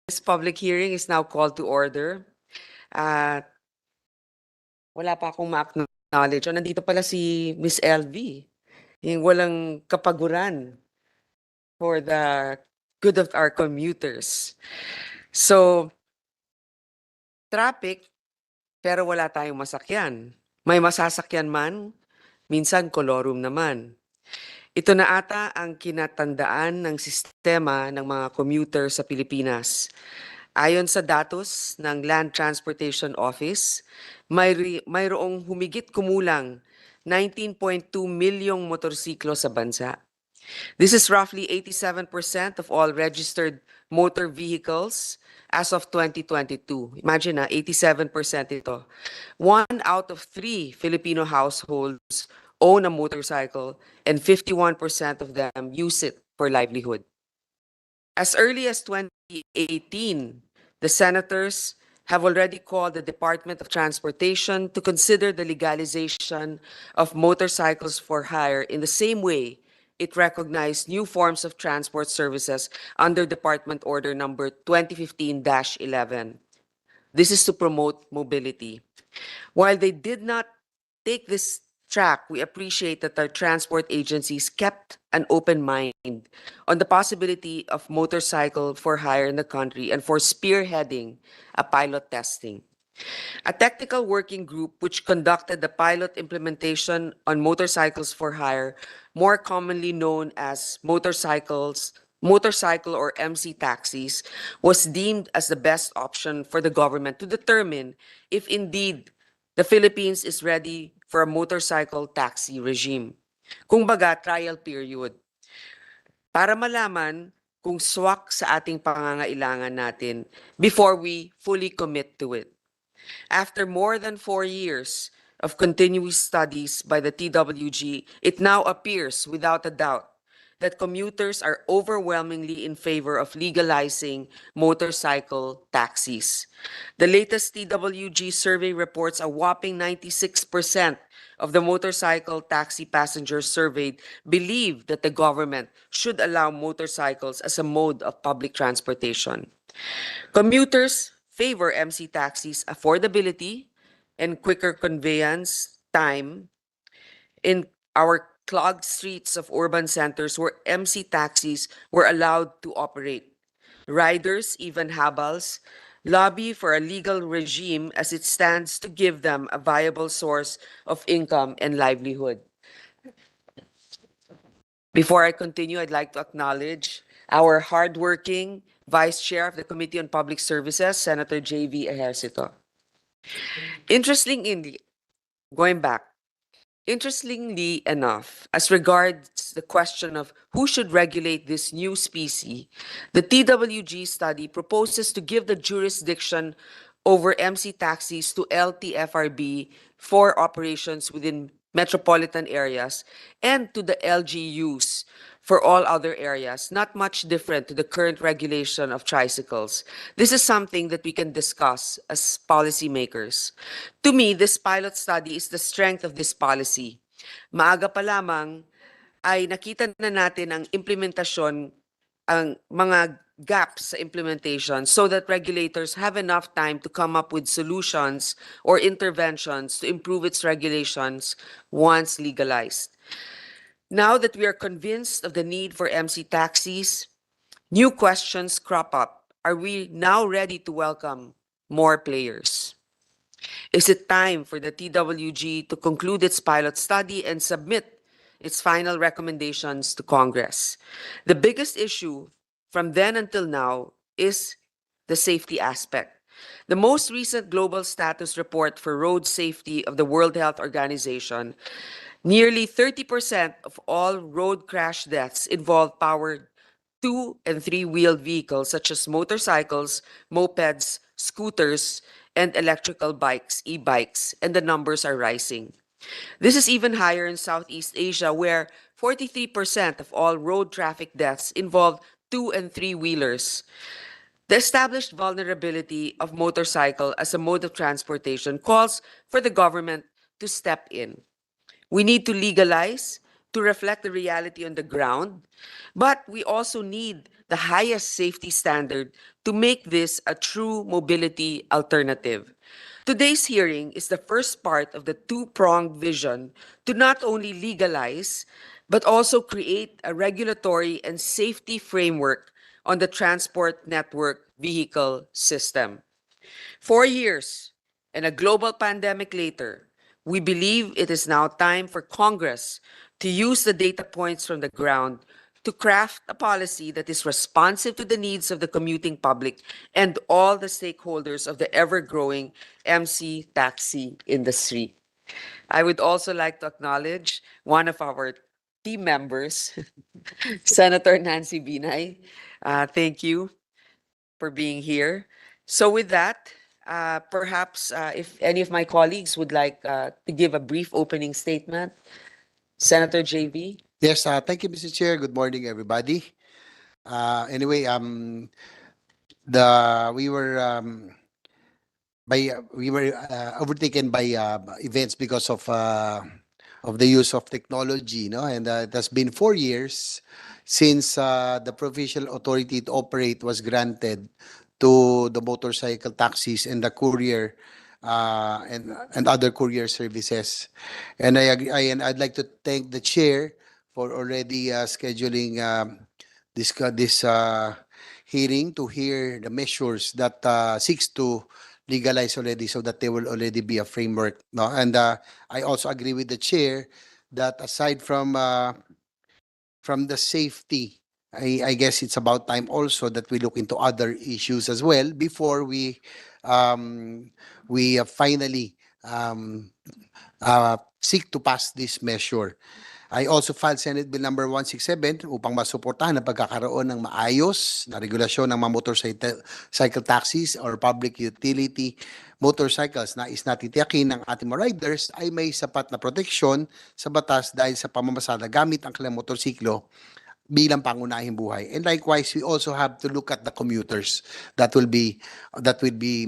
This public hearing is now called to order. At wala pa akong ma-acknowledge. O, nandito pala si Miss LV, yung walang kapaguran for the good of our commuters. So, traffic, pero wala tayong masakyan. May masasakyan man, minsan kolorum naman. Ito na ata ang kinatandaan ng sistema ng mga commuter sa Pilipinas. Ayon sa datos ng Land Transportation Office, mayroong humigit kumulang 19.2 milyong motorsiklo sa bansa. This is roughly 87% of all registered motor vehicles as of 2022. Imagine 87% ito. 1 out of 3 Filipino households own a motorcycle and 51% of them use it for livelihood. As early as 2018, the senators have already called the Department of Transportation to consider the legalization of motorcycles for hire in the same way it recognized new forms of transport services under Department Order number 2015-11. This is to promote mobility. While they did not take this track, we appreciate that our transport agencies kept an open mind on the possibility of motorcycle for hire in the country and for spearheading a pilot testing. A technical working group which conducted the pilot implementation on motorcycles for hire, more commonly known as motorcycle or MC taxis, was deemed as the best option for the government to determine if indeed the Philippines is ready for a motorcycle taxi regime. Kung baga, trial period. Para malaman kung swak sa ating pangangailangan natin before we fully commit to it. After more than 4 years of continuous studies by the TWG, it now appears without a doubt that commuters are overwhelmingly in favor of legalizing motorcycle taxis. The latest TWG survey reports a whopping 96% of the motorcycle taxi passengers surveyed believe that the government should allow motorcycles as a mode of public transportation. Commuters favor MC taxis' affordability and quicker conveyance time in our clogged streets of urban centers where MC taxis were allowed to operate. Riders, even habals, lobby for a legal regime as it stands to give them a viable source of income and livelihood. Before I continue, I'd like to acknowledge our hardworking Vice Chair of the Committee on Public Services, Senator J.V. Ejercito. Going back, interestingly enough, as regards the question of who should regulate this new species, the TWG study proposes to give the jurisdiction over MC taxis to LTFRB for operations within metropolitan areas and to the LGUs for all other areas, not much different to the current regulation of tricycles. This is something that we can discuss as policymakers. To me, this pilot study is the strength of this policy. Maaga pa lamang ay nakita na natin ang implementasyon, ang mga gaps sa implementation so that regulators have enough time to come up with solutions or interventions to improve its regulations once legalized. Now that we are convinced of the need for MC taxis, new questions crop up. Are we now ready to welcome more players? Is it time for the TWG to conclude its pilot study and submit its final recommendations to Congress? The biggest issue from then until now is the safety aspect. The most recent global status report for road safety of the World Health Organization, nearly 30% of all road crash deaths involve powered 2- and 3-wheeled vehicles such as motorcycles, mopeds, scooters, and electrical bikes, e-bikes, and the numbers are rising. This is even higher in Southeast Asia, where 43% of all road traffic deaths involve 2- and 3-wheelers. The established vulnerability of motorcycle as a mode of transportation calls for the government to step in. We need to legalize to reflect the reality on the ground, but we also need the highest safety standard to make this a true mobility alternative. Today's hearing is the first part of the two-pronged vision to not only legalize, but also create a regulatory and safety framework on the transport network vehicle system. 4 years and a global pandemic later, we believe it is now time for Congress to use the data points from the ground to craft a policy that is responsive to the needs of the commuting public and all the stakeholders of the ever-growing MC taxi industry. I would also like to acknowledge one of our team members, Senator Nancy Binay. Thank you for being here. So with that, perhaps if any of my colleagues would like to give a brief opening statement, Senator JV. Yes, thank you, Mr. Chair. Good morning, everybody. Anyway, the we were overtaken by events because of the use of technology, no, and it has been 4 years since the provincial authority to operate was granted to the motorcycle taxis and the courier and other courier services. And and I'd like to thank the chair for already scheduling this hearing to hear the measures that seeks to legalize already so that there will already be a framework. No? And I also agree with the chair that aside from the safety, I guess it's about time also that we look into other issues as well before we finally seek to pass this measure. I also filed Senate Bill number 167 upang masuportahan ang pagkakaroon ng maayos na regulasyon ng mga motorcycle taxis or public utility motorcycles. Nais natin tiyakin ng ating mga riders ay may sapat na proteksyon sa batas dahil sa pamamasada gamit ang kanilang motorsiklo bilang pangunahing buhay. And likewise, we also have to look at the commuters that will be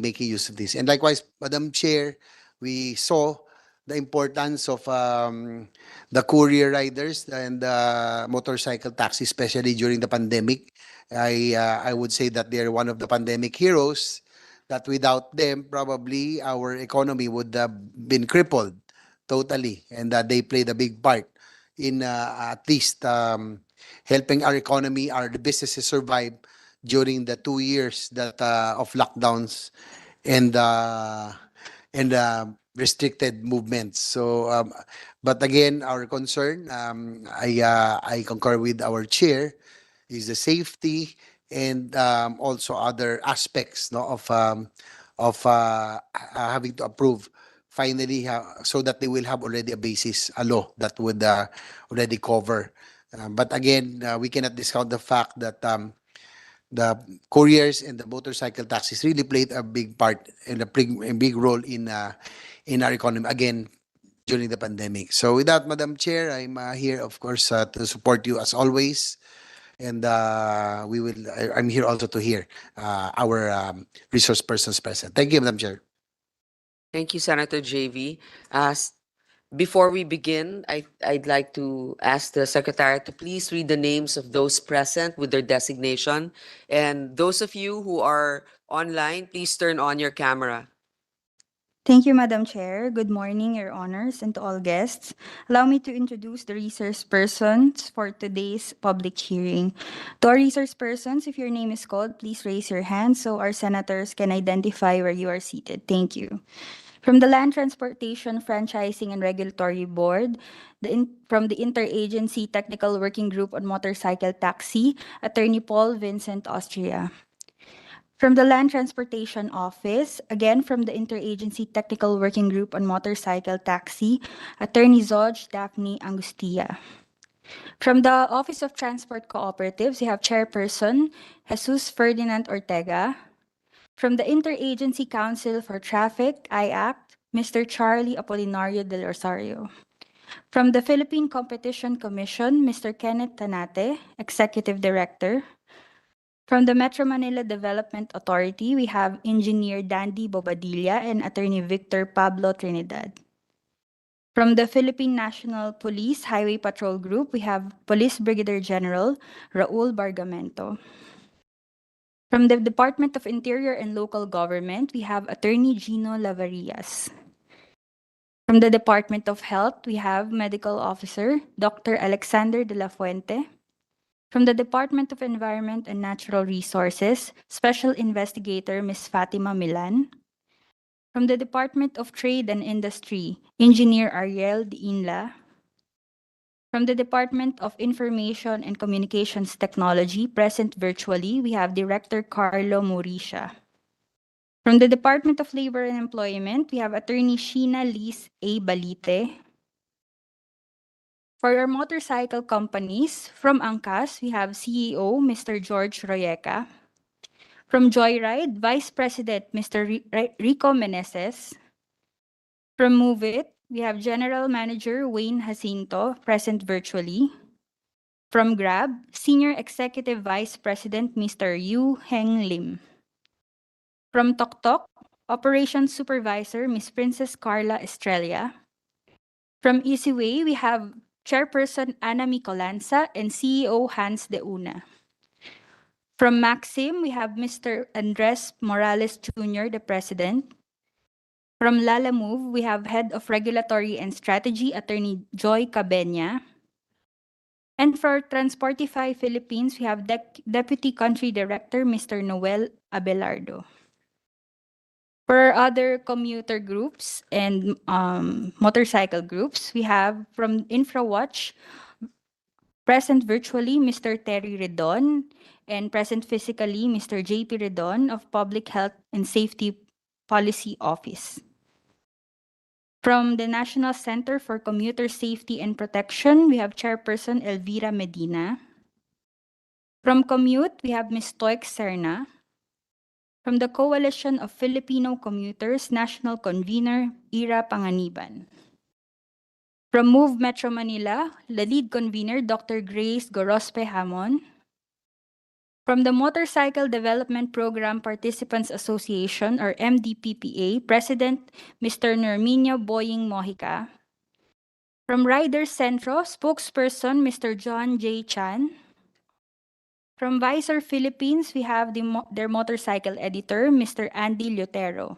making use of this. And likewise, Madam Chair, we saw the importance of the courier riders and motorcycle taxis, especially during the pandemic. I would say that they're one of the pandemic heroes. That without them, probably our economy would have been crippled totally, and they played a big part in at least helping our economy, our businesses survive during the 2 years that of lockdowns and restricted movements. So, but again, our concern, I concur with our chair, is the safety and also other aspects, no, of having to approve finally so that they will have already a basis, a law that would already cover. But again, we cannot discount the fact that the couriers and the motorcycle taxis really played a big part and a big role in our economy again during the pandemic. So with that, Madam Chair, I'm here, of course, to support you as always. And I'm here also to hear our resource persons present. Thank you, Madam Chair. Thank you, Senator JV. Before we begin, I'd like to ask the Secretary to please read the names of those present with their designation. And those of you who are online, please turn on your camera. Thank you, Madam Chair. Good morning, Your Honors, and to all guests. Allow me to introduce the resource persons for today's public hearing. To our resource persons, if your name is called, please raise your hand so our senators can identify where you are seated. Thank you. From the Land Transportation, Franchising, and Regulatory Board, from the Interagency Technical Working Group on Motorcycle Taxi, Attorney Paul Vincent Austria. From the Land Transportation Office, again from the Interagency Technical Working Group on Motorcycle Taxi, Attorney Zoj Daphne Angustia. From the Office of Transport Cooperatives, we have Chairperson Jesus Ferdinand Ortega. From the Interagency Council for Traffic, IACT, Mr. Charlie Apolinario del Rosario. From the Philippine Competition Commission, Mr. Kenneth Tanate, Executive Director. From the Metro Manila Development Authority, we have Engineer Dandy Bobadilla and Attorney Victor Pablo Trinidad. From the Philippine National Police Highway Patrol Group, we have Police Brigadier General Raul Bargamento. From the Department of Interior and Local Government, we have Attorney Gino Lavarias. From the Department of Health, we have Medical Officer Dr. Alexander de la Fuente. From the Department of Environment and Natural Resources, Special Investigator Ms. Fatima Milan. From the Department of Trade and Industry, Engineer Ariel de Inla. From the Department of Information and Communications Technology, present virtually, we have Director Carlo Morisha. From the Department of Labor and Employment, we have Attorney Sheena Liz A. Balite. For our motorcycle companies, from Angkas, we have CEO Mr. George Royeca. From Joyride, Vice President Mr. Rico Meneses. From Move It, we have General Manager Wayne Jacinto, present virtually. From Grab, Senior Executive Vice President Mr. Yu Heng Lim. From TokTok, Operations Supervisor Ms. Princess Carla Estrella. From Easyway, we have Chairperson Ana Micolanza and CEO Hans De Una. From Maxim, we have Mr. Andres Morales Jr., the President. From Lala Move, we have Head of Regulatory and Strategy, Attorney Joy Cabenya. And for Transportify Philippines, we have Deputy Country Director, Mr. Noel Abelardo. For other commuter groups and motorcycle groups, we have from InfraWatch, present virtually, Mr. Terry Redon, and present physically, Mr. JP Redon of Public Health and Safety Policy Office. From the National Center for Commuter Safety and Protection, we have Chairperson Elvira Medina. From Commute, we have Ms. Toik Serna. From the Coalition of Filipino Commuters, National Convener Ira Panganiban. From Move Metro Manila, the lead convener, Dr. Grace Gorospe Hamon. From the Motorcycle Development Program Participants Association, or MDPPA, President Mr. Nerminio Boying Mojica. From Riders Centro, spokesperson Mr. John J. Chan. From Visor Philippines, we have their motorcycle editor, Mr. Andy Lutero.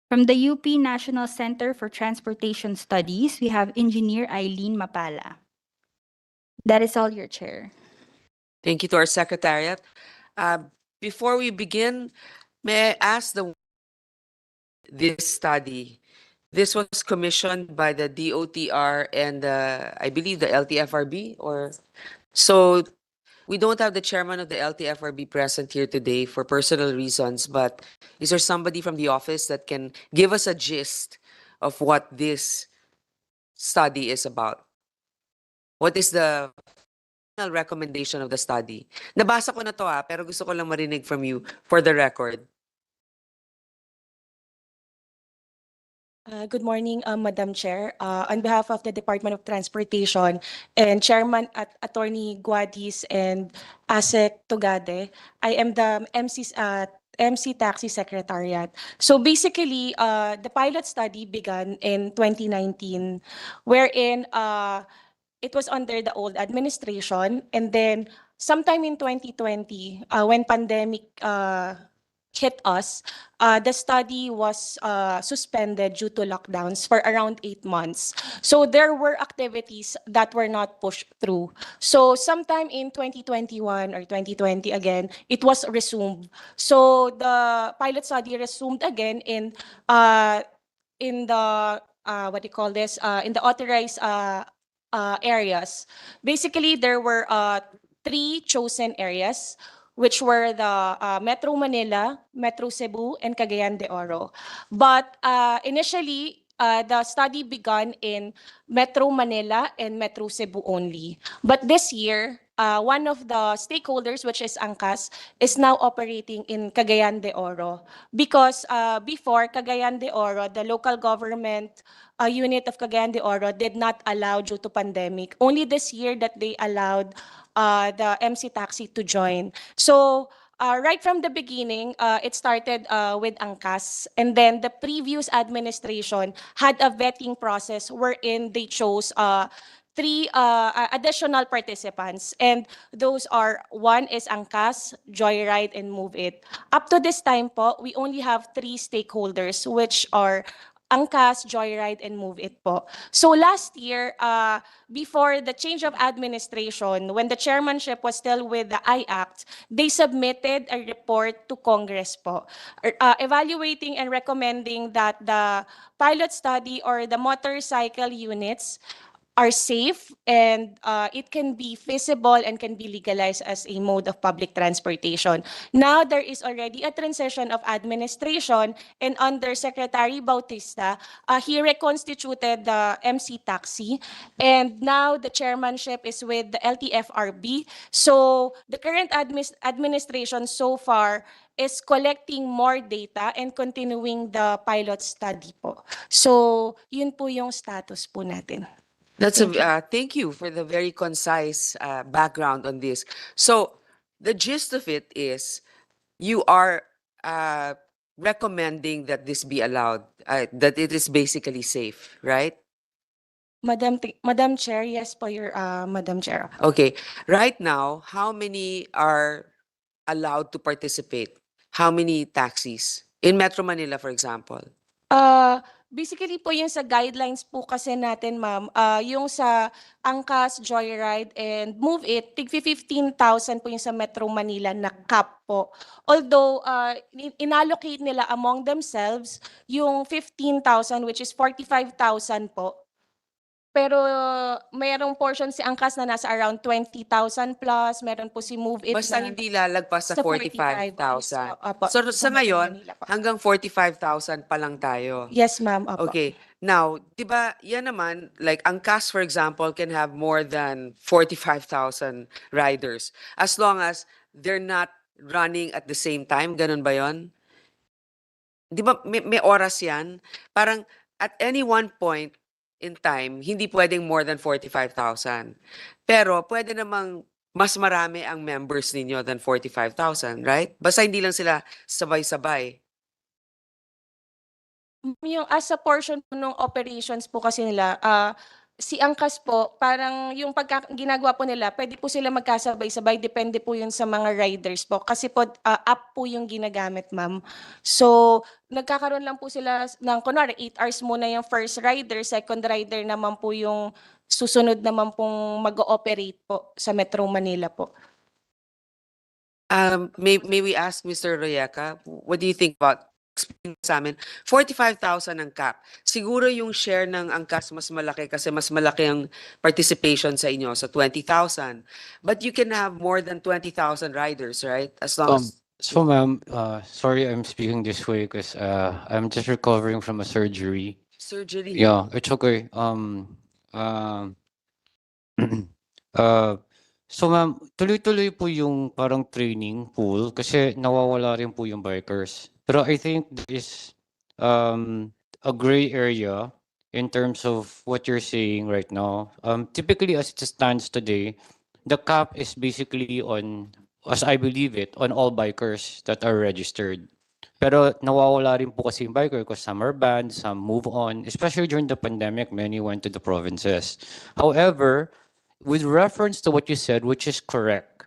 From the UP National Center for Transportation Studies, we have Engineer Eileen Mapala. That is all, Your Chair. Thank you to our Secretariat. Before we begin, may I ask this study? This was commissioned by the DOTR and I believe the LTFRB, or so we don't have the chairman of the LTFRB present here today for personal reasons, but is there somebody from the office that can give us a gist of what this study is about? What is the final recommendation of the study? Nabasa ko na to pero gusto ko lang marinig from you for the record. Good morning, Madam Chair. On behalf of the Department of Transportation and Chairman at Attorney Guadis and ASEC Tugade, I am the MC Taxi Secretariat. So basically, the pilot study began in 2019, wherein it was under the old administration, and then sometime in 2020, when pandemic hit us, the study was suspended due to lockdowns for around 8 months. So there were activities that were not pushed through. So sometime in 2021 or 2020 again, it was resumed. So the pilot study resumed again in the what do you call this? In the authorized areas. Basically, there were 3 chosen areas, which were the Metro Manila, Metro Cebu, and Cagayan de Oro. But initially, the study began in Metro Manila and Metro Cebu only. But this year, one of the stakeholders, which is Angkas, is now operating in Cagayan de Oro. Because before Cagayan de Oro, the local government unit of Cagayan de Oro did not allow due to pandemic. Only this year that they allowed the MC Taxi to join. So Right from the beginning, it started with Angkas, and then the previous administration had a vetting process wherein they chose three additional participants, and those are one is Angkas, Joyride, and Move It. Up to this time po, we only have three stakeholders, which are Angkas, Joyride, and Move It po. So last year, before the change of administration, when the chairmanship was still with the IACT, they submitted a report to Congress po, evaluating and recommending that the pilot study or the motorcycle units are safe and it can be feasible and can be legalized as a mode of public transportation. Now there is already a transition of administration, and under Secretary Bautista, he reconstituted the MC Taxi, and now the chairmanship is with the LTFRB. So the current administration so far is collecting more data and continuing the pilot study po. So yun po yung status po natin. Thank you. Thank you for the very concise background on this. So the gist of it is you are recommending that this be allowed, that it is basically safe, right? Madam Chair, yes po, your Madam Chair. Okay. Right now, how many are allowed to participate? How many taxis? In Metro Manila, for example. Basically po yung sa guidelines po kasi natin, ma'am, yung sa Angkas, Joyride, and Move It, tig 15,000 po yung sa Metro Manila na cap po. Although, inallocate nila among themselves yung 15,000, which is 45,000 po. Pero mayroong portion si Angkas na nasa around 20,000 plus, meron po si Move It Basta na hindi lalagpas sa sa 45,000. 45,000. Opo, So sa Metro ngayon, Manila po. hanggang 45,000 pa lang tayo. Yes, ma'am. Opo. Okay. Now, 'di ba, yan naman, like ang CAS, for example, can have more than 45,000 riders as long as they're not running at the same time. Ganun ba 'yon? 'Di ba may oras yan? Parang at any one point in time, hindi pwedeng more than 45,000. Pero pwede namang mas marami ang members ninyo than 45,000, right? Basta hindi lang sila sabay-sabay. Yung as a portion po nung operations po kasi nila, si Angkas po, parang yung ginagawa po nila, pwede po sila magkasabay-sabay, depende po yun sa mga riders po. Kasi po, app po yung ginagamit, ma'am. So, nagkakaroon lang po sila ng, kunwari, 8 hours muna yung first rider, second rider naman po yung susunod naman pong mag-ooperate po sa Metro Manila po. May we ask Mr. Royeca, what do you think about explain sa amin? 45,000 ang cap. Siguro yung share ng angkas mas malaki kasi mas malaki ang participation sa inyo sa 20,000. But you can have more than 20,000 riders, right? As long as So, ma'am, sorry I'm speaking this way because I'm just recovering from a surgery. surgery. Yeah, it's okay. So, ma'am, tuloy-tuloy po yung parang training pool kasi nawawala rin po yung bikers. Pero I think there is a gray area in terms of what you're saying right now. Typically, as it stands today, the cap is basically on, as I believe it, on all bikers that are registered. Pero nawawala rin po kasi yung biker because some are banned, some move on. Especially during the pandemic, many went to the provinces. However, with reference to what you said, which is correct,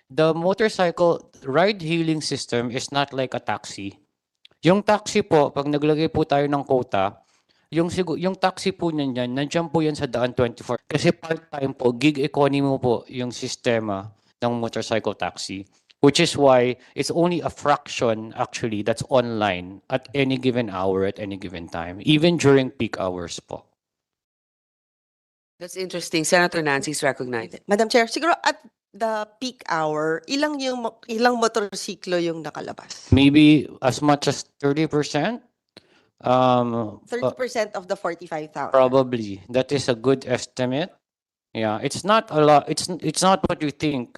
the motorcycle ride-hailing system is not like a taxi. Yung taxi po, pag naglagay po tayo ng quota, yung taxi po niyan, nandiyan po yan sa daan 24. Kasi part-time po, gig economy po yung sistema ng motorcycle taxi. Which is why it's only a fraction actually that's online at any given hour, at any given time, even during peak hours po. That's interesting. Senator Nancy's recognized. Madam Chair, siguro at the peak hour, ilang motorsiklo yung nakalabas? Maybe as much as 30%. 30% of the 45,000. Probably. That is a good estimate. Yeah, it's not a lot. It's not what you think.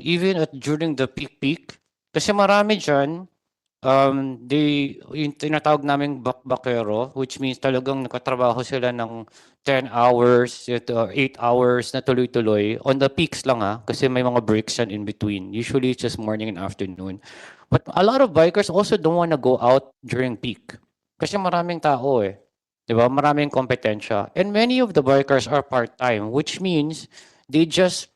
Even during the peak, kasi marami dyan, yung tinatawag naming bakbakero, which means talagang nakatrabaho sila ng 10 hours, 8 hours na tuloy-tuloy. On the peaks lang kasi may mga breaks yan in between. Usually it's just morning and afternoon. But a lot of bikers also don't want to go out during peak. Kasi maraming tao eh. 'Di ba? Maraming kompetensya. And many of the bikers are part-time, which means they just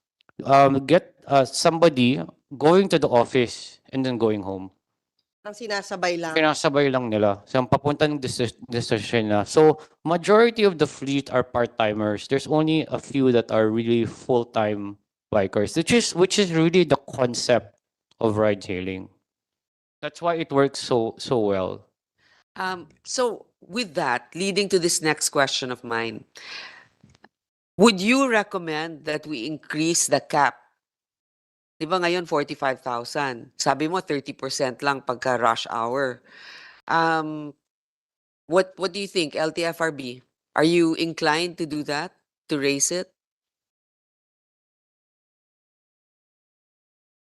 get somebody going to the office and then going home. Ang sinasabay lang. Sinasabay lang nila. So, papunta ng destination na. So, majority of the fleet are part-timers. There's only a few that are really full-time bikers, which is really the concept of ride hailing. That's why it works so well. So with that, leading to this next question of mine, would you recommend that we increase the cap? Di ba ngayon 45,000? Sabi mo 30% lang pagka rush hour. What do you think, LTFRB? Are you inclined to do that, to raise it?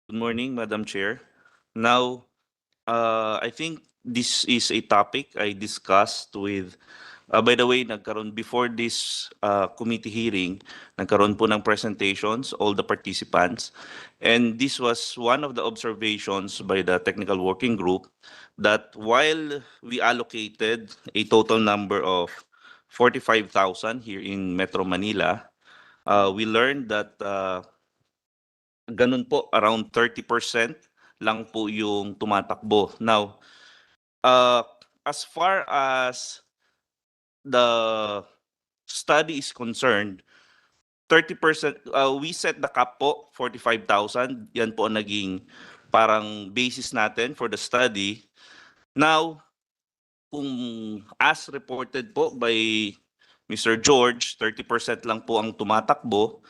Good morning, Madam Chair. Now, I think this is a topic I discussed with, by the way, before this committee hearing, nagkaroon po ng presentations, all the participants. And this was one of the observations by the technical working group that while we allocated a total number of 45,000 here in Metro Manila, we learned that ganun po, around 30% lang po yung tumatakbo. Now, as far as the study is concerned, 30%, we set the cap po, 45,000. Yan po ang naging parang basis natin for the study. Now, kung as reported po by Mr. George, 30% lang po ang tumatakbo.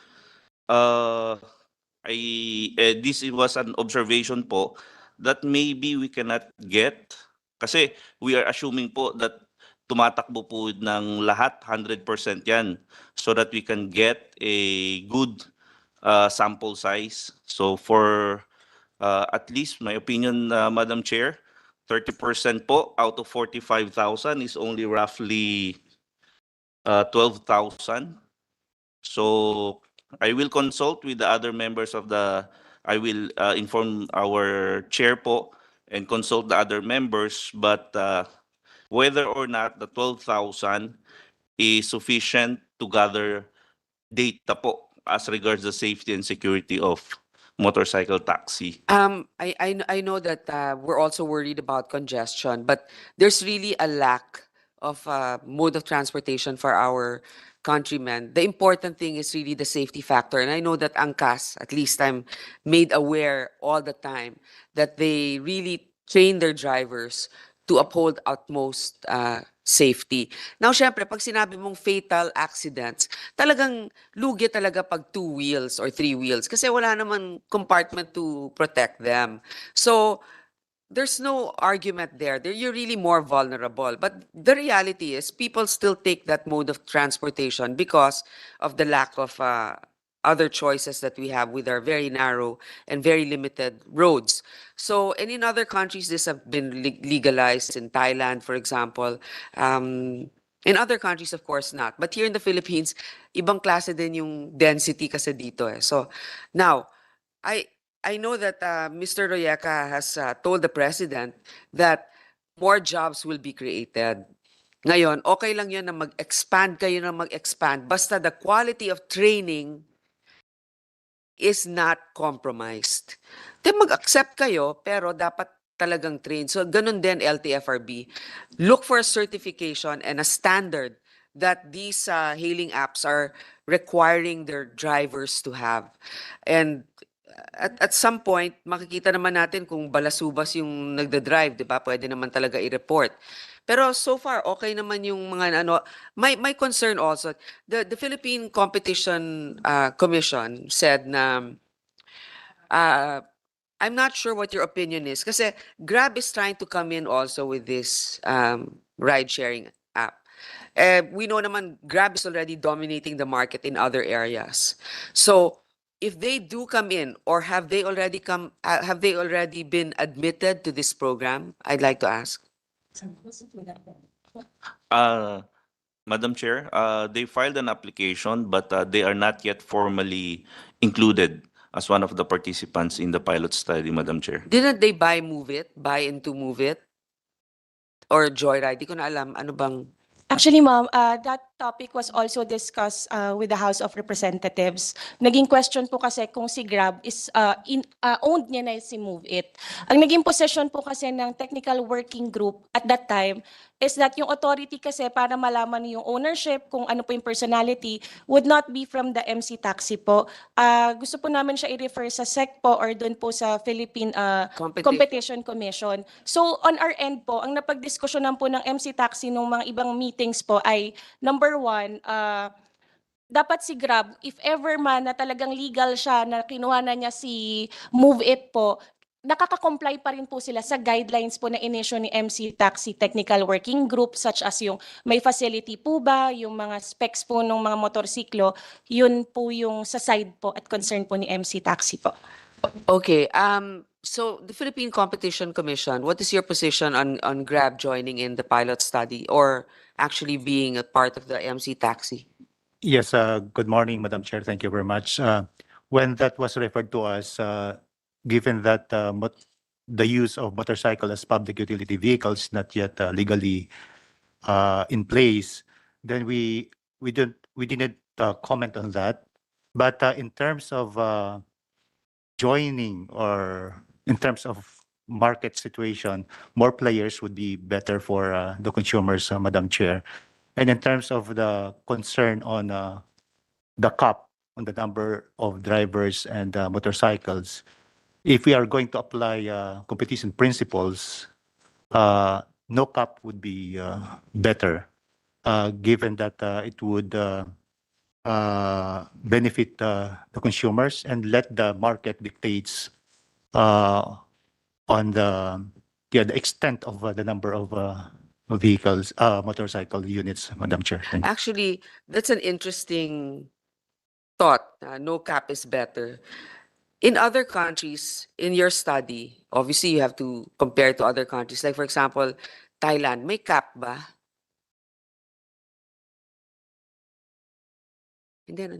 This was an observation po that maybe we cannot get kasi we are assuming po that tumatakbo po ng lahat 100% yan so that we can get a good sample size. So for at least my opinion, Madam Chair, 30% po out of 45,000 is only roughly 12,000. So I will consult with the other members I will inform our chair po and consult the other members, but whether or not the 12,000 is sufficient to gather data po as regards the safety and security of motorcycle taxi. I know that we're also worried about congestion, but there's really a lack of mode of transportation for our countrymen. The important thing is really the safety factor. And I know that Angkas, at least I'm made aware all the time, that they really train their drivers to uphold utmost safety. Now, syempre, pag sinabi mong fatal accidents, talagang lugi talaga pag 2 wheels or 3 wheels kasi wala naman compartment to protect them. So, there's no argument there. You're really more vulnerable. But the reality is people still take that mode of transportation because of the lack of other choices that we have with our very narrow and very limited roads. So, and in other countries, this have been legalized in Thailand, for example. In other countries, of course, not. But here in the Philippines, ibang klase din yung density kasi dito eh. So, now, I know that Mr. Royeca has told the president that more jobs will be created. Ngayon, okay lang yun na mag-expand kayo na mag-expand basta the quality of training is not compromised. Then mag-accept kayo pero dapat talagang train. So ganun din LTFRB. Look for a certification and a standard that these hailing apps are requiring their drivers to have. And at some point, makikita naman natin kung balasubas yung nagda-drive, di ba? Pwede naman talaga i-report. Pero so far, okay naman yung mga ano. My concern also, the Philippine Competition Commission said na I'm not sure what your opinion is kasi Grab is trying to come in also with this ride-sharing app. We know naman Grab is already dominating the market in other areas. So, if they do come in, or have they already been admitted to this program? I'd like to ask. Madam Chair, they filed an application, but they are not yet formally included as one of the participants in the pilot study, Madam Chair. Didn't they buy into Move It? Or Joyride? Di ko na alam. Ano bang... Actually, ma'am, that topic was also discussed with the House of Representatives. Naging question po kasi kung si Grab is owned niya na si Move It. Ang naging position po kasi ng technical working group at that time is that yung authority kasi para malaman yung ownership, kung ano po yung personality, would not be from the MC Taxi po. Gusto po namin siya i-refer sa SEC po or doon po sa Philippine Competition Commission. So on our end po, ang napagdiskusyonan po ng MC Taxi nung mga ibang meetings po ay number one, dapat si Grab, if ever man na talagang legal siya na kinuha na niya si Move It po, nakaka-comply pa rin po sila sa guidelines po na inisyo ni MC Taxi Technical Working Group such as yung may facility po ba, yung mga specs po ng mga motorsiklo, yun po yung sa side po at concern po ni MC Taxi po. Okay. So the Philippine Competition Commission, what is your position on Grab joining in the pilot study or actually being a part of the MC Taxi? Yes, good morning, Madam Chair. Thank you very much. When that was referred to us, given that the use of motorcycle as public utility vehicles not yet legally in place, then we didn't comment on that. But in terms of joining or in terms of market situation, more players would be better for the consumers, Madam Chair. And in terms of the concern on the cap on the number of drivers and motorcycles, if we are going to apply competition principles, no cap would be better, given that it would benefit the consumers and let the market dictates on the extent of the number of vehicles, motorcycle units, Madam Chair. Thank you. Actually, that's an interesting thought. No cap is better. In other countries, in your study, obviously you have to compare to other countries. Like for example, Thailand, may cap ba? Hindi na.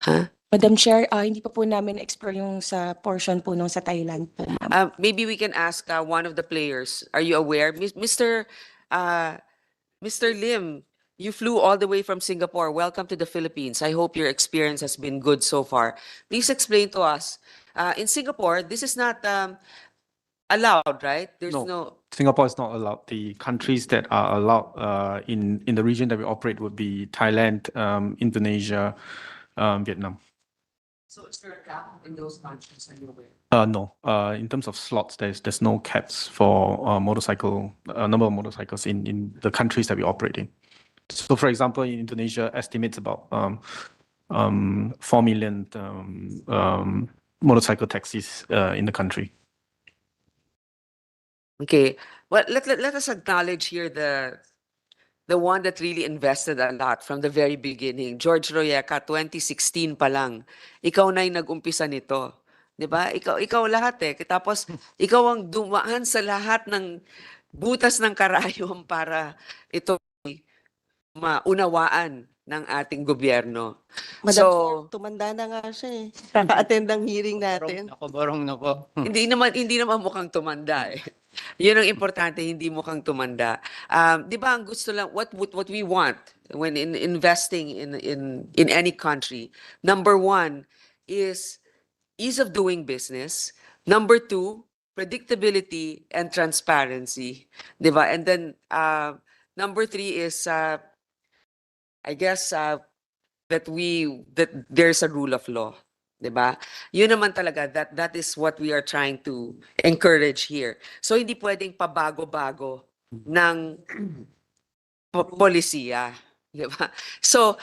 Ha? Madam Chair, hindi pa po namin explore yung sa portion po nung sa Thailand po. ma'am. Maybe we can ask one of the players. Are you aware? Mr. Lim, you flew all the way from Singapore. Welcome to the Philippines. I hope your experience has been good so far. Please explain to us. In Singapore, this is not allowed, right? There's no. Singapore is not allowed. The countries that are allowed in the region that we operate would be Thailand, Indonesia, Vietnam. So is there a cap in those countries? Are you aware? No. In terms of slots, there's no caps for motorcycle number of motorcycles in the countries that we operate in. So, for example, in Indonesia, estimates about 4 million motorcycle taxis in the country. Okay. Well, let us acknowledge here the one that really invested a lot from the very beginning. George Royeca, 2016 pa lang. Ikaw na yung nag-umpisa nito. 'Di ba? Ikaw lahat eh. Tapos ikaw ang dumaan sa lahat ng butas ng karayom para ito maunawaan ng ating gobyerno. Madam So, Chair, tumanda na nga siya eh. Kaka-attend ng hearing natin. Barong na po. hindi naman mukhang tumanda eh. Yun ang importante, hindi mukhang tumanda. 'Di ba ang gusto lang what we want when investing in any country. Number one is ease of doing business. Number two, predictability and transparency, 'di ba? And then number three is I guess that there's a rule of law, 'di ba? Yun naman talaga that is what we are trying to encourage here. So hindi pwedeng pabago-bago ng polisiya, 'di ba? So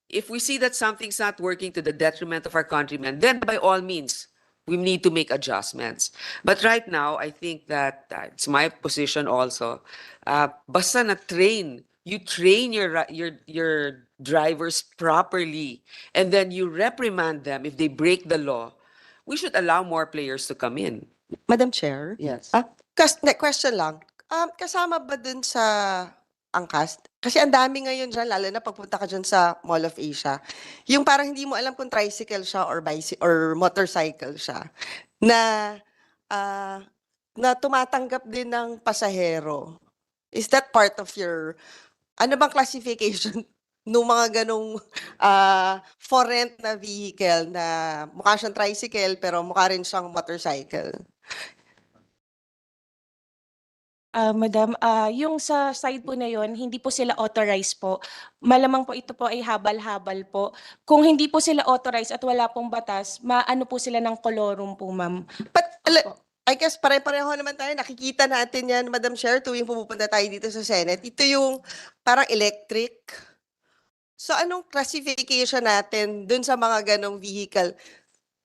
if we see that something's not working to the detriment of our countrymen, then by all means we need to make adjustments. But right now, I think that it's my position also. Basta na train you train your drivers properly, and then you reprimand them if they break the law, we should allow more players to come in. Madam Chair? Yes. Question lang. Kasama ba dun sa angkas? Kasi ang dami ngayon dyan, lalo na pagpunta ka dyan sa Mall of Asia. Yung parang hindi mo alam kung tricycle siya or or motorcycle siya. Na, na tumatanggap din ng pasahero. Is that part of your, ano bang classification nung mga ganong for rent na vehicle na mukha siyang tricycle pero mukha rin siyang motorcycle? Madam, yung sa side po na yon, hindi po sila authorized po. Malamang po ito po ay habal-habal po. Kung hindi po sila authorized at wala pong batas, maano po sila ng kolorum po, ma'am. But I guess pare-pareho naman tayo. Nakikita natin yan, Madam Chair, tuwing pumupunta tayo dito sa Senate. Ito yung parang electric. So anong classification natin dun sa mga ganong vehicle?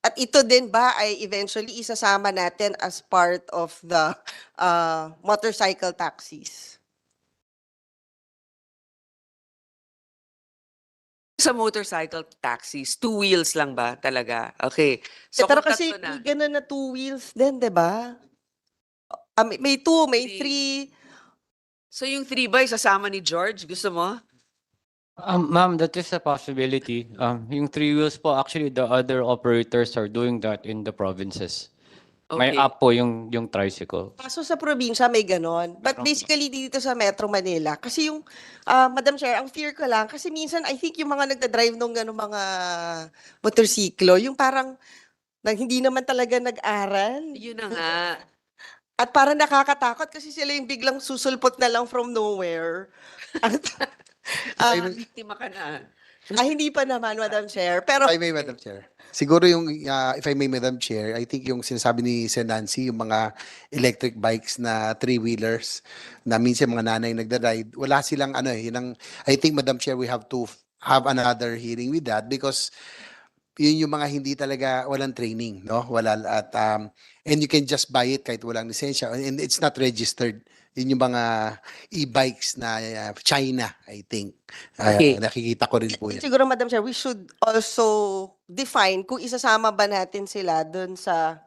At ito din ba ay eventually isasama natin as part of the motorcycle taxis? Sa motorcycle taxis, 2 wheels lang ba talaga? Okay. So Pero kung kasi tatlo na, may ganun na 2 wheels din, di ba? May 2, may 3. so yung 3 ba sasama ni George? Gusto mo? Ma'am, that is a possibility. Yung 3 wheels po, actually, the other operators are doing that in the provinces. May Okay. app po yung tricycle. Kaso sa probinsya may ganon. But Meron. basically dito sa Metro Manila, kasi yung, Madam Chair, ang fear ko lang, kasi minsan I think yung mga nagda-drive nung gano'ng mga motorsiklo, yung parang hindi naman talaga nag-aral. Yun na nga. At parang nakakatakot kasi sila yung biglang susulpot na lang from nowhere. At, Biktima ka na. hindi pa naman, Madam Chair. Pero, If I may, Madam Chair. Siguro yung, if I may, Madam Chair, I think yung sinasabi ni Sen. Nancy, yung mga electric bikes na three-wheelers, na minsan mga nanay nagda-ride, wala silang ano eh, yun ang, I think, Madam Chair, we have to have another hearing with that because yun yung mga hindi talaga walang training, no? Wala at and you can just buy it kahit walang lisensya and it's not registered. Yun yung mga e-bikes na China, I think. Okay. Nakikita ko rin po yan. siguro, Madam Chair, we should also define kung isasama ba natin sila dun sa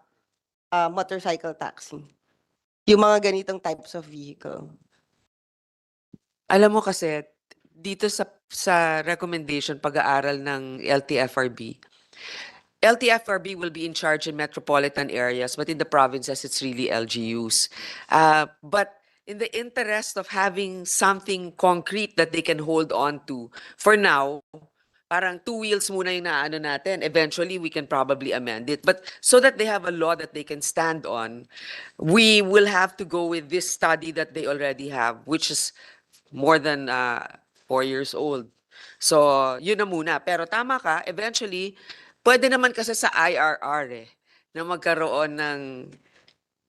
motorcycle taxi. Yung mga ganitong types of vehicle. Alam mo kasi, dito sa recommendation, pag-aaral ng LTFRB will be in charge in metropolitan areas, but in the provinces, it's really LGUs. But in the interest of having something concrete that they can hold on to, for now, parang 2 wheels muna yung naano natin. Eventually, we can probably amend it. But so that they have a law that they can stand on, we will have to go with this study that they already have, which is more than 4 years old. So, yun na muna. Pero tama ka, eventually, pwede naman kasi sa IRR na magkaroon ng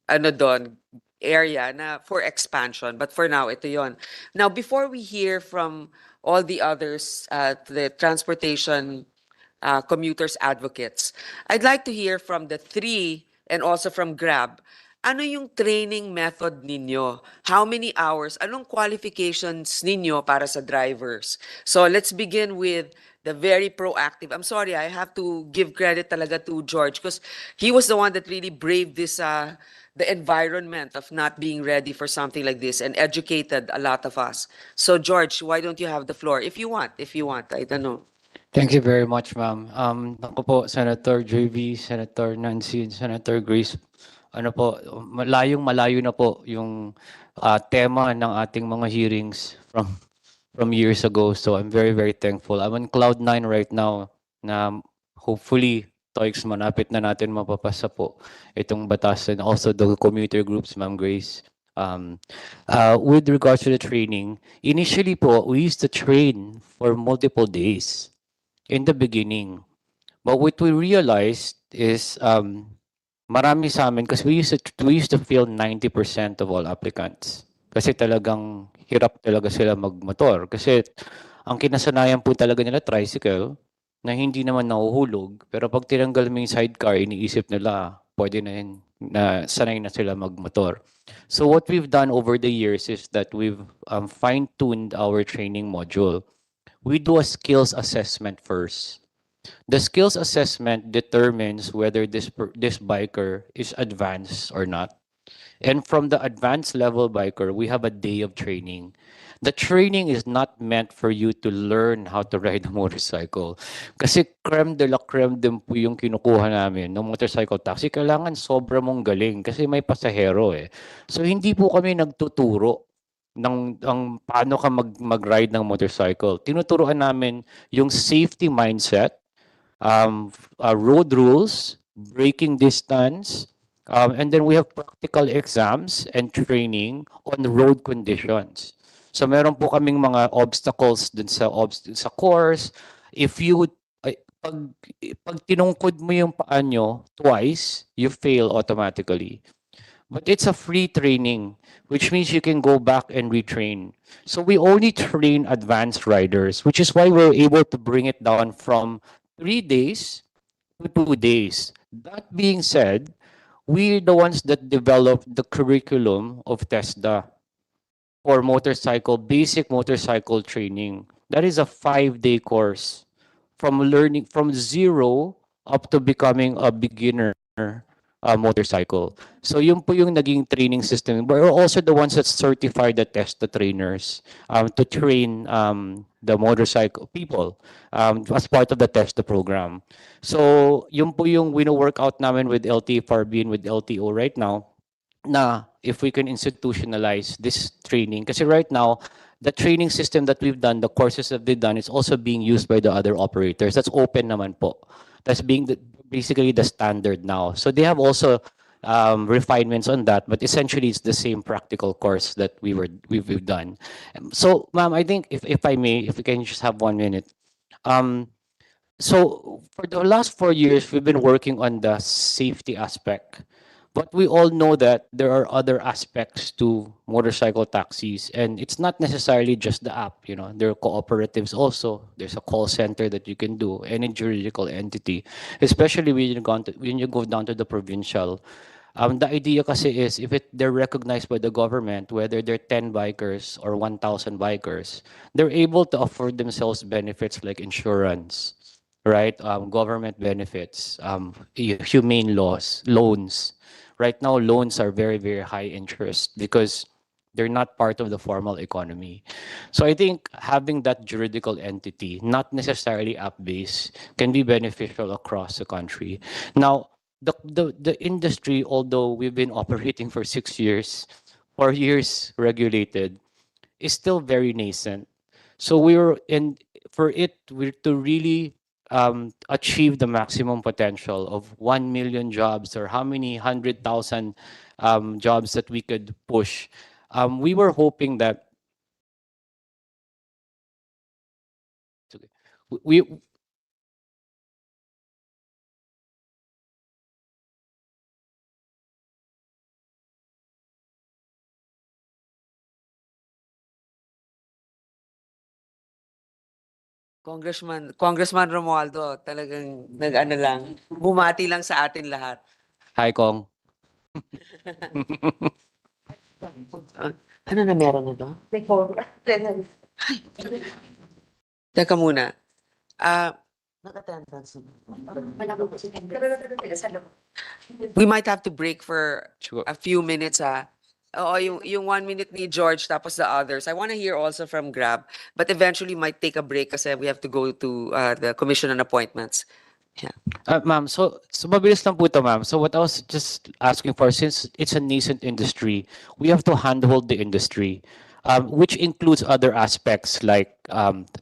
ano doon, area na for expansion. But for now, ito yon. Now, before we hear from all the others, the transportation commuters advocates, I'd like to hear from the three and also from Grab. Ano yung training method ninyo? How many hours? Anong qualifications ninyo para sa drivers? So let's begin with the very proactive. I'm sorry, I have to give credit talaga to George because he was the one that really braved this the environment of not being ready for something like this and educated a lot of us. So George, why don't you have the floor? If you want, I don't know. Thank you very much, ma'am. Ako po, Senator JV, Senator Nancy, and Senator Grace. Ano po, malayo na po yung tema ng ating mga hearings from years ago. So I'm very, very thankful. I'm on cloud 9 right now na hopefully, TOEICs, manapit na natin mapapasa po itong batas and also the commuter groups, Ma'am Grace. With regards to the training, initially po, we used to train for multiple days in the beginning. But what we realized is marami sa amin kasi we used to fill 90% of all applicants. Kasi talagang hirap talaga sila magmotor. Kasi ang kinasanayan po talaga nila tricycle na hindi naman nahuhulog. Pero pag tinanggal mo yung sidecar, iniisip nila, pwede na yun. na sanay na sila magmotor. So what we've done over the years is that we've fine-tuned our training module. We do a skills assessment first. The skills assessment determines whether this biker is advanced or not. And from the advanced level biker, we have a day of training. The training is not meant for you to learn how to ride a motorcycle. Kasi creme de la creme din po yung kinukuha namin ng motorcycle taxi. Kailangan sobra mong galing kasi may pasahero eh. So hindi po kami nagtuturo ng paano ka mag-ride ng motorcycle. Tinuturuan namin yung safety mindset, road rules, braking distance, and then we have practical exams and training on road conditions. So meron po kaming mga obstacles dun sa course. If you pag tinungkod mo yung paa nyo twice, you fail automatically. But it's a free training, which means you can go back and retrain. So we only train advanced riders, which is why we're able to bring it down from 3 days to 2 days. That being said, we're the ones that developed the curriculum of TESDA for basic motorcycle training. That is a 5-day course from learning from zero up to becoming a beginner motorcycle. So yun po yung naging training system. But we're also the ones that certify the TESDA trainers to train the motorcycle people as part of the TESDA program. So yun po yung wino-workout namin with LTFRB and with LTO right now, na if we can institutionalize this training. Kasi right now, the training system that we've done, the courses that we've done, is also being used by the other operators. That's open naman po. That's basically the standard now. So they have also refinements on that, but essentially it's the same practical course that we've done. So, ma'am, I think if I may, if we can just have 1 minute. So for the last 4 years, we've been working on the safety aspect. But we all know that there are other aspects to motorcycle taxis, and it's not necessarily just the app. There are cooperatives also. There's a call center that you can do, any juridical entity, especially when you go down to the provincial. The idea kasi is if they're recognized by the government, whether they're 10 bikers or 1,000 bikers, they're able to afford themselves benefits like insurance, right? Government benefits, humane loans. Right now, loans are very, very high interest because they're not part of the formal economy. So I think having that juridical entity, not necessarily app-based, can be beneficial across the country. Now, the industry, although we've been operating for 6 years, 4 years regulated, is still very nascent. So we're to really achieve the maximum potential of 1 million jobs or how many 100,000 jobs that we could push. We were hoping that we Congressman Romualdo, talagang nag-ano lang, bumati lang sa atin lahat. Hi Kong. Ano na meron na to? Teka muna. We might have to break for Sure. a few minutes, Oo, yung 1 minute ni George tapos the others. I want to hear also from Grab, but eventually might take a break kasi we have to go to the Commission on Appointments. Ma'am, so mabilis lang po ito, ma'am. So what I was just asking for, since it's a nascent industry, we have to handhold the industry, which includes other aspects like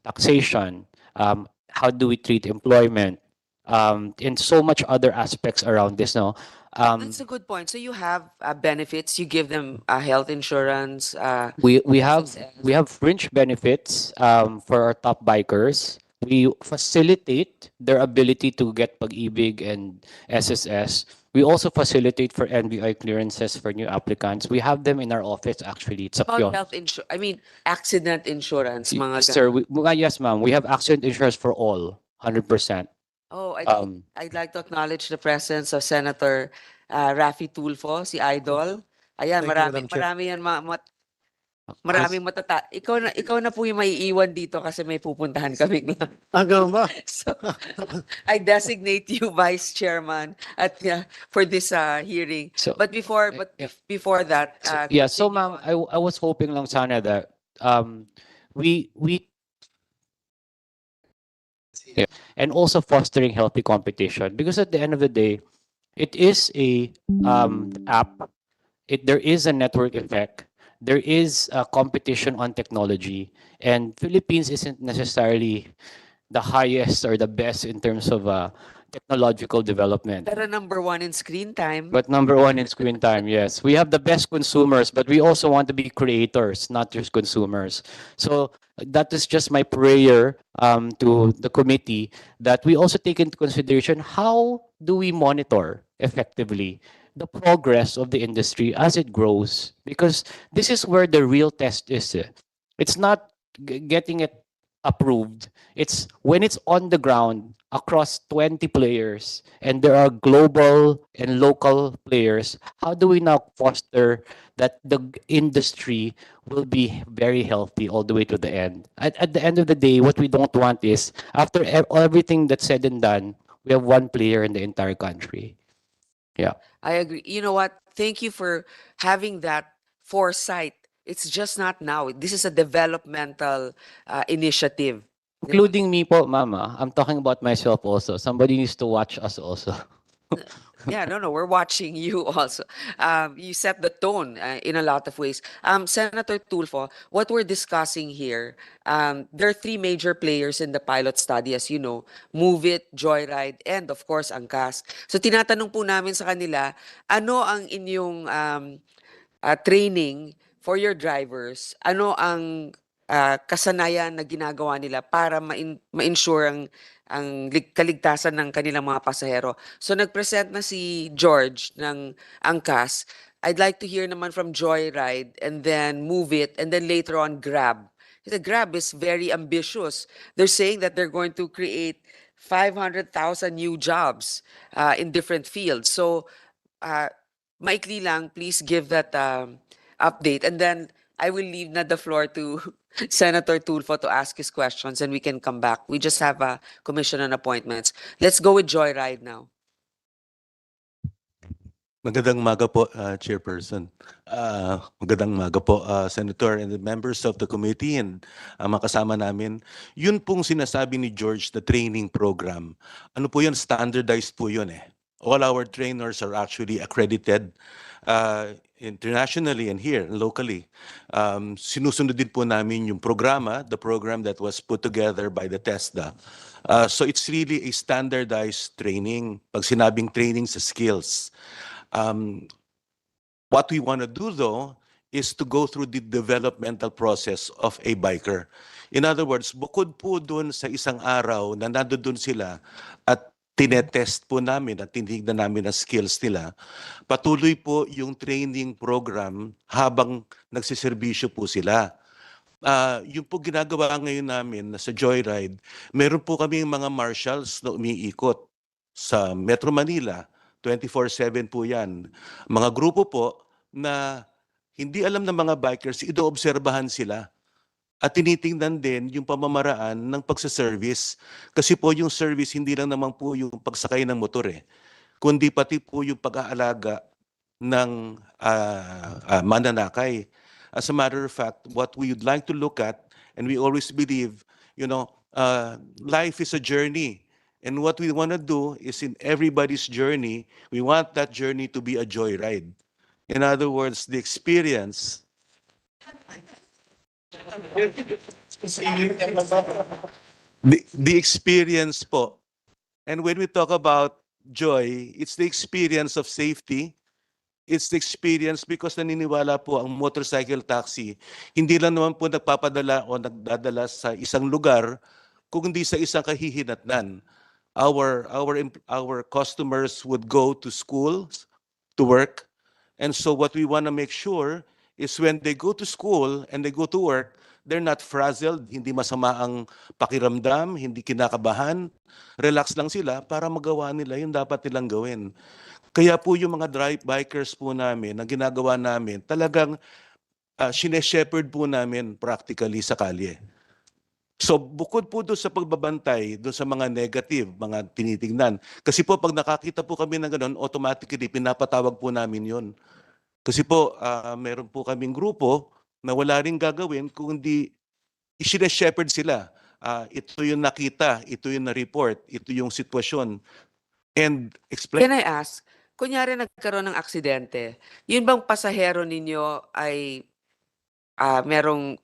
taxation, how do we treat employment, and so much other aspects around this. No, That's a good point. So you have benefits, you give them health insurance. we have SSS. fringe benefits for our top bikers. We facilitate their ability to get pag-ibig and SSS. We also facilitate for NBI clearances for new applicants. We have them in our office actually. It's a About kiosk. health insurance, I mean, accident insurance, mga Yes, sir. ganun. Yes, ma'am. We have accident insurance for all, 100%. Oh, Um, I'd like to acknowledge the presence of Senator Raffy Tulfo, si Idol. Ayan, Thank you, Madam Chair. marami yan maraming ikaw na po yung maiiwan dito kasi may pupuntahan kaming Ganun ba? So, I designate you vice chairman for this hearing. So, But before that, yeah, so continue ma'am, on. I was hoping lang sana that we yeah, and also fostering healthy competition, because at the end of the day, it is a app. There is a network effect. There is a competition on technology, and Philippines isn't necessarily the highest or the best in terms of technological development. Pero number 1 in screen time. But number 1 in screen time, yes. We have the best consumers, but we also want to be creators, not just consumers. So that is just my prayer to the committee, that we also take into consideration how do we monitor effectively the progress of the industry as it grows, because this is where the real test is. It's not getting it approved. It's when it's on the ground across 20 players and there are global and local players, how do we now foster that the industry will be very healthy all the way to the end? At the end of the day, what we don't want is, after everything that's said and done, we have one player in the entire country. Yeah. I agree. You know what? Thank you for having that foresight. It's just not now. This is a developmental initiative. Including me po, mama. I'm talking about myself also. Somebody needs to watch us also. Yeah, no, we're watching you also. You set the tone in a lot of ways. Senator Tulfo, what we're discussing here, there are 3 major players in the pilot study, as you know, Move It, Joyride, and of course, Angkas. So tinatanong po namin sa kanila, ano ang inyong training for your drivers? Ano ang kasanayan na ginagawa nila para ma-ensure ang kaligtasan ng kanilang mga pasahero? So nag-present na si George ng Angkas. I'd like to hear naman from Joyride, and then Move It, and then later on Grab. The Grab is very ambitious. They're saying that they're going to create 500,000 new jobs in different fields. So maikli lang, please give that update. And then I will leave na the floor to Senator Tulfo to ask his questions, and we can come back. We just have a commission on appointments. Let's go with Joyride now. Magandang umaga po, Chairperson. Magandang umaga po, Senator and the members of the committee and mga kasama namin. Yun pong sinasabi ni George, the training program. Ano po yun? Standardized po yun eh. All our trainers are actually accredited internationally and here locally. Sinusunod din po namin yung programa, the program that was put together by the TESDA. So it's really a standardized training. Pag sinabing training sa skills. What we want to do though is to go through the developmental process of a biker. In other words, bukod po dun sa isang araw na nandoon sila at tinetest po namin at tinignan namin ang skills nila, patuloy po yung training program habang nagsiservisyo po sila. Yung po ginagawa ngayon namin na sa Joyride, meron po kaming mga marshals na umiikot sa Metro Manila. 24/7 po yan. Mga grupo po na hindi alam ng mga bikers, inoobserbahan sila. At tinitingnan din yung pamamaraan ng pagsaservice. Kasi po yung service hindi lang naman po yung pagsakay ng motor eh. Kundi pati po yung pag-aalaga ng mananakay. As a matter of fact, what we would like to look at, and we always believe, life is a journey. And what we want to do is in everybody's journey, we want that journey to be a joyride. In other words, the experience. The experience po. And when we talk about joy, it's the experience of safety. It's the experience because naniniwala po ang motorcycle taxi, hindi lang naman po nagpapadala o nagdadala sa isang lugar, kundi sa isang kahihinatnan. Our customers would go to schools to work, and so what we want to make sure is when they go to school and they go to work, they're not frazzled, hindi masama ang pakiramdam, hindi kinakabahan, relax lang sila para magawa nila yung dapat nilang gawin. Kaya po yung mga bikers po namin, na ginagawa namin, talagang sineshepherd po namin practically sa kalye. So bukod po doon sa pagbabantay, doon sa mga negative, mga tinitingnan. Kasi po pag nakakita po kami ng ganun, automatically pinapatawag po namin yon. Kasi po meron po kaming grupo na wala rin gagawin kundi i-shepherd sila. Ito yung nakita, ito yung na-report, ito yung sitwasyon. And explain. Can I ask, kunyari nagkaroon ng aksidente, yun bang pasahero ninyo ay merong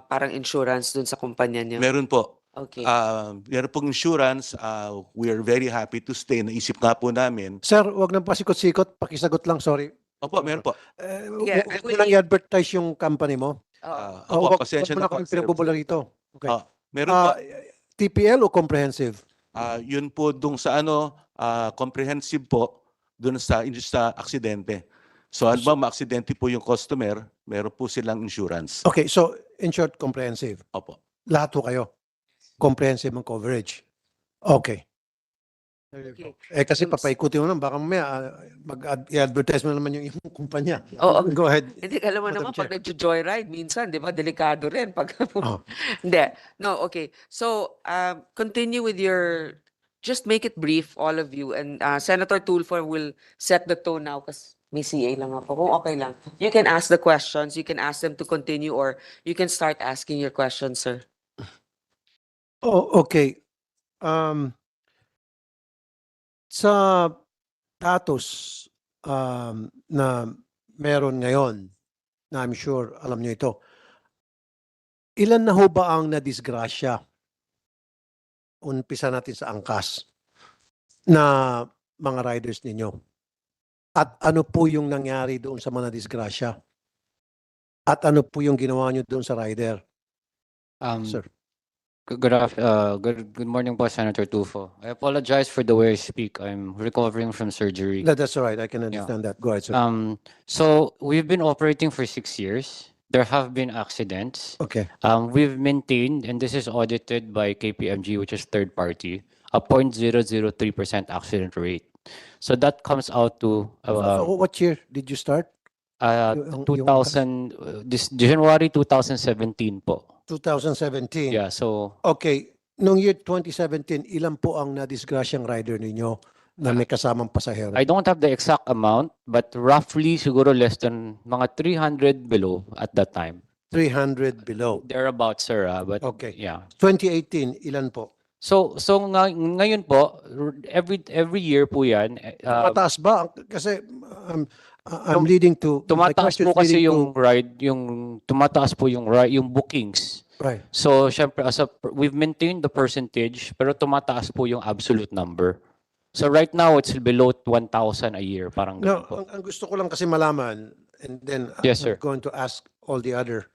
parang insurance dun sa kumpanya niyo? Meron po. Okay. Meron pong insurance. We are very happy to stay. Naisip nga po namin. Sir, wag nang pasikot-sikot, pakisagot lang, sorry. Opo, meron po. Sige, Huwag mo lang i-advertise yung company mo. Opo, Wag pasensya mo na na po. kami sir. pinagbubulan rito. Okay. Meron po. TPL o comprehensive? Yun po dung sa comprehensive po dun sa aksidente. So halimbawa aksidente po yung customer, meron po silang insurance. Okay, so in short, comprehensive. Opo. Lahat po kayo. Comprehensive ang coverage. Okay. There you go. Kasi papaikutin mo lang, baka mamaya mag-advertise mo naman yung kumpanya. Oo. Go ahead. Hindi, alam mo Madam naman, Chair. pag nag-joyride, minsan, di ba, delikado rin. Pag, Oh. Hindi. No, okay. So, continue with just make it brief, all of you. And Senator Tulfo will set the tone now kasi may CA lang ako. Kung okay lang. You can ask the questions. You can ask them to continue or you can start asking your questions, sir. Oh, okay. Sa datos na meron ngayon, na I'm sure alam niyo ito, ilan na ho ba ang nadisgrasya? Umpisa natin sa angkas na mga riders ninyo. At ano po yung nangyari doon sa mga disgrasya? At ano po yung ginawa nyo doon sa rider? Sir. Good morning po, Senator Tufo. I apologize for the way I speak. I'm recovering from surgery. That's all right. I can understand that. Go ahead, sir. So we've been operating for 6 years. There have been accidents. Okay. We've maintained, and this is audited by KPMG, which is third party, a 0.003% accident rate. So that comes out to What year did you start? Yung 2000 this January 2017 po. 2017. Yeah, so Okay. Noong year 2017, ilan po ang nadisgrasyang rider ninyo na may kasamang pasahero? I don't have the exact amount, but roughly siguro less than mga 300 below at that time. 300 below. Thereabouts, sir. But Okay. yeah. 2018, ilan po? So ngayon po, every year po yan. Mataas ba? Kasi I'm leading to... my Tumataas question po is kasi leading yung ride, tumataas po yung bookings. Right. So syempre, we've maintained the percentage, pero tumataas po yung absolute number. So right now, it's below 1,000 a year. Parang No, ganun po. ang gusto ko lang kasi malaman, and then Yes, I'm sir. going to ask all the other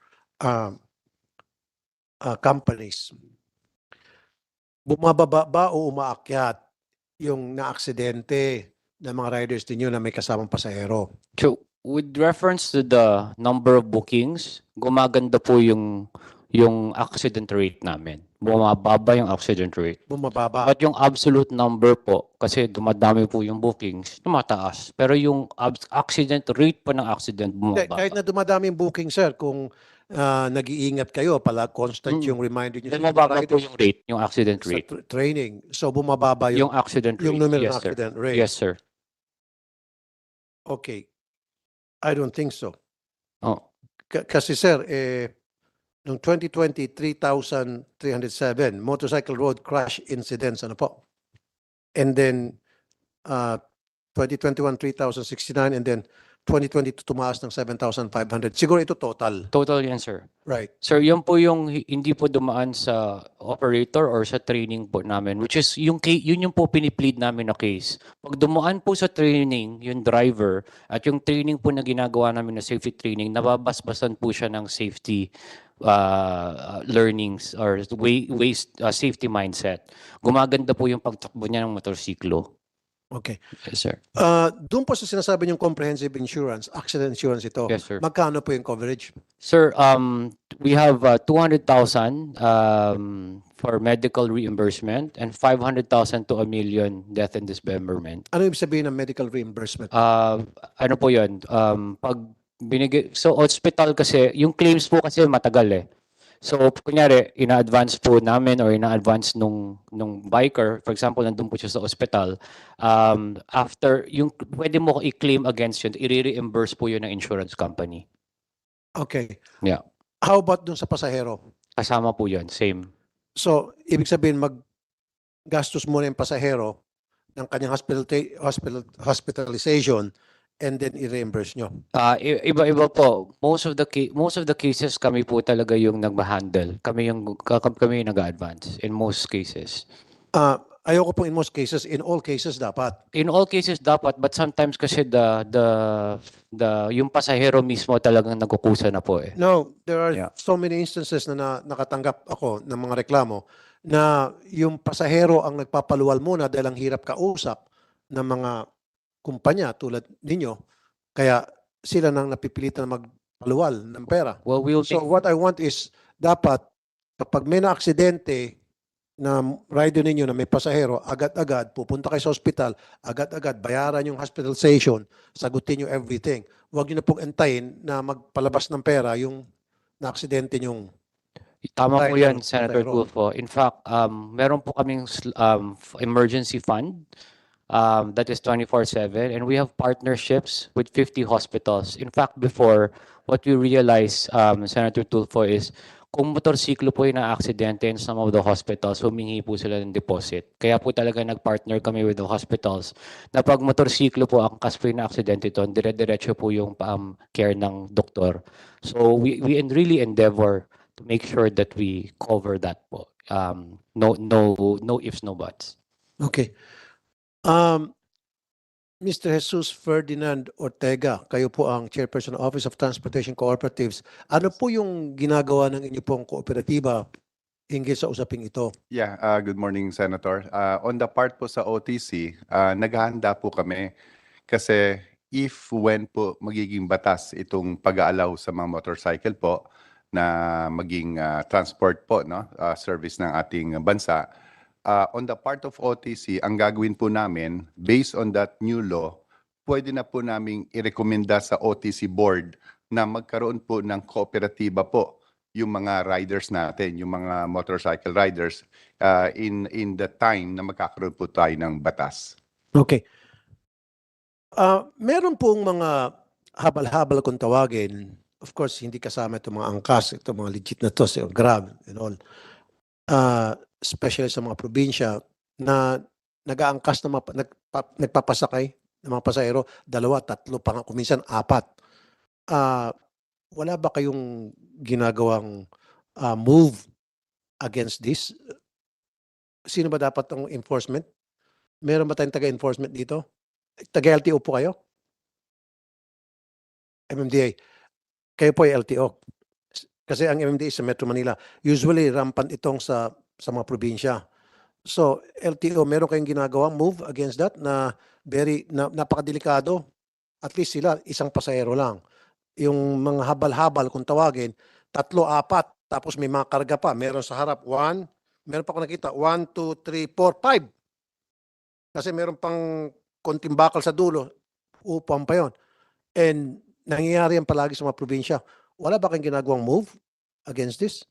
companies. Bumababa ba o umaakyat yung naaksidente ng mga riders ninyo na may kasamang pasahero? So, with reference to the number of bookings, gumaganda po yung accident rate namin. Bumababa yung accident rate. Bumababa. But yung absolute number po, kasi dumadami po yung bookings, tumataas. Pero yung accident rate po ng accident, bumababa. Kahit na dumadami yung booking, sir, kung nag-iingat kayo, constant yung reminder nyo. Bumababa po yung rate, yung accident sa rate. training. So bumababa Yung accident rate. yung numero ng Yes, sir. accident rate. Yes, sir. Okay. I don't think so. Oh. Kasi sir, noong 2020, 3,307 motorcycle road crash incidents, ano po? And then, 2021, 3,069, and then 2022 tumaas ng 7,500. Siguro ito total. Total yan, sir. Right. Sir, yun po yung hindi po dumaan sa operator or sa training po namin, which is yun yung po piniplead namin na case. Pag dumaan po sa training, yung driver, at yung training po na ginagawa namin na safety training, nababasbasan po siya ng safety learnings or safety mindset. Gumaganda po yung pagtakbo niya ng motorsiklo. Okay. Yes, sir. Doon po sa sinasabi niyong comprehensive insurance, accident insurance ito, Yes, sir. magkano po yung coverage? Sir, we have 200,000 for medical reimbursement and 500,000 to 1 million death and dismemberment. Ano ibig sabihin ng medical reimbursement? Ano po yun? Pag binigay, so hospital kasi, yung claims po kasi matagal eh. So, kunyari, ina-advance po namin or ina-advance nung biker, for example, nandun po siya sa hospital, after, yung pwede mo i-claim against yun, i-reimburse po yun ng insurance company. Okay. Yeah. How about dun sa pasahero? Kasama po yun, same. So, ibig sabihin, maggastos muna yung pasahero ng kanyang hospitalization and then i-reimburse nyo. Iba-iba po. Most of the cases kami po talaga yung nag-handle. Kami yung nag-advance in most cases. Ayoko po in most cases, in all cases dapat. In all cases dapat, but sometimes kasi yung pasahero mismo talagang nagkukusa na po eh. No, there are Yeah. so many instances na nakatanggap ako ng mga reklamo na yung pasahero ang nagpapaluwal muna dahil ang hirap kausap ng mga kumpanya tulad ninyo. Kaya sila nang napipilitan na magpaluwal ng pera. Well, we'll So make- what I want is dapat kapag may na-aksidente na rider ninyo na may pasahero, agad-agad pupunta kayo sa hospital, agad-agad bayaran yung hospitalization, sagutin nyo everything. Huwag nyo na pong entayin na magpalabas ng pera yung na-aksidente nyong Tama po rider, yan, Senator pasahero. Tulfo. In fact, meron po kaming emergency fund that is 24/7 and we have partnerships with 50 hospitals. In fact, before, what we realized, Senator Tulfo, is kung motorsiklo po yung na-aksidente in some of the hospitals, humingi po sila ng deposit. Kaya po talaga nag-partner kami with the hospitals na pag motorsiklo po ang po yung na-aksidente ito, dire-diretso po yung care ng doktor. So we really endeavor to make sure that we cover that po. No ifs, no buts. Okay. Mr. Jesus Ferdinand Ortega, kayo po ang Chairperson ng Office of Transportation Cooperatives. Ano po yung ginagawa ng inyo pong kooperatiba hinggil sa usaping ito? Yeah, good morning, Senator. On the part po sa OTC, naghahanda po kami kasi if when po magiging batas itong pag-aalaw sa mga motorcycle po na maging transport po, no, service ng ating bansa, on the part of OTC, ang gagawin po namin, based on that new law, pwede na po namin irekomenda sa OTC board na magkaroon po ng kooperatiba po yung mga riders natin, yung mga motorcycle riders in the time na magkakaroon po tayo ng batas. Okay. Meron pong mga habal-habal kung tawagin. Of course, hindi kasama itong mga angkas, itong mga legit na to, si Grab and all. Especially sa mga probinsya na nag-aangkas na nagpapasakay ng mga pasahero, 2, 3, kuminsan 4. Wala ba kayong ginagawang move against this? Sino ba dapat ang enforcement? Meron ba tayong taga-enforcement dito? Taga-LTO po kayo? MMDA. Kayo po ay LTO. Kasi ang MMDA sa Metro Manila, usually rampant itong sa mga probinsya. So, LTO, meron kayong ginagawang move against that na napakadelikado? At least sila, isang pasahero lang. Yung mga habal-habal, kung tawagin, 3, 4, tapos may mga karga pa. Meron sa harap, 1, meron pa ako nakita, 1, 2, 3, 4, 5. Kasi meron pang konting bakal sa dulo, upang pa yun. And nangyayari yan palagi sa mga probinsya. Wala ba kayong ginagawang move against this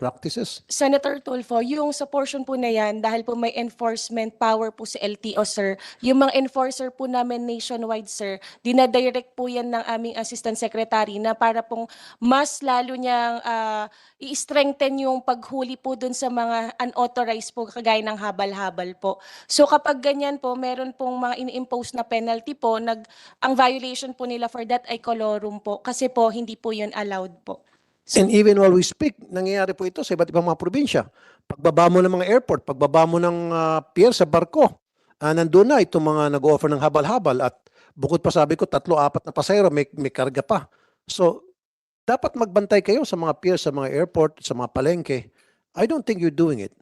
practices? Senator Tulfo, yung sa portion po na yan, dahil po may enforcement power po sa LTO, sir, yung mga enforcer po namin nationwide, sir, dinadirect po yan ng aming Assistant Secretary na para pong mas lalo niyang i-strengthen yung paghuli po dun sa mga unauthorized po, kagaya ng habal-habal po. So kapag ganyan po, meron pong mga ini-impose na penalty po, ang violation po nila for that ay colorum po, kasi po hindi po yun allowed po. And even while we speak, nangyayari po ito sa iba't ibang mga probinsya. Pagbaba mo ng mga airport, pagbaba mo ng pier sa barko, nandun na itong mga nag-offer ng habal-habal at bukod pa sabi ko, 3, 4 na pasahero, may karga pa. So, dapat magbantay kayo sa mga pier, sa mga airport, sa mga palengke. I don't think you're doing it.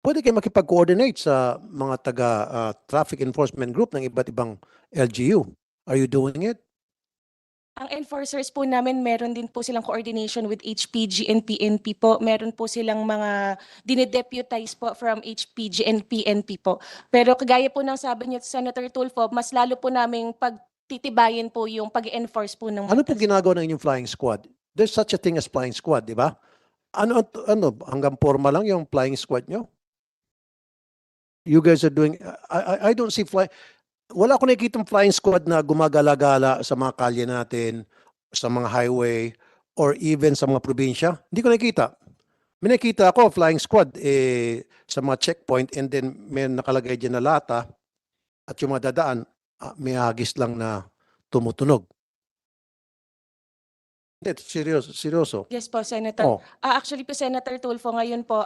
pwede kayo makipag-coordinate sa mga traffic enforcement group ng iba't ibang LGU. Are you doing it? Ang enforcers po namin, meron din po silang coordination with HPG and PNP po. Meron po silang mga dinedeputize po from HPG and PNP po. Pero kagaya po ng sabi niyo, Senator Tulfo, mas lalo po naming pagtitibayin po yung pag-enforce po ng Ano pong batas. ginagawa ng inyong flying squad? There's such a thing as flying squad, di ba? Ano, hanggang forma lang yung flying squad nyo? You guys are doing, I don't see wala ko nakikitang flying squad na gumagala-gala sa mga kalye natin, sa mga highway, or even sa mga probinsya. Hindi ko nakikita. May nakita ako, flying squad, sa mga checkpoint, and then may nakalagay dyan na lata, at yung mga dadaan, may hagis lang na tumutunog. Hindi, seryoso, seryoso. Yes po, Senator. Oh, Actually po, Senator Tulfo, ngayon po,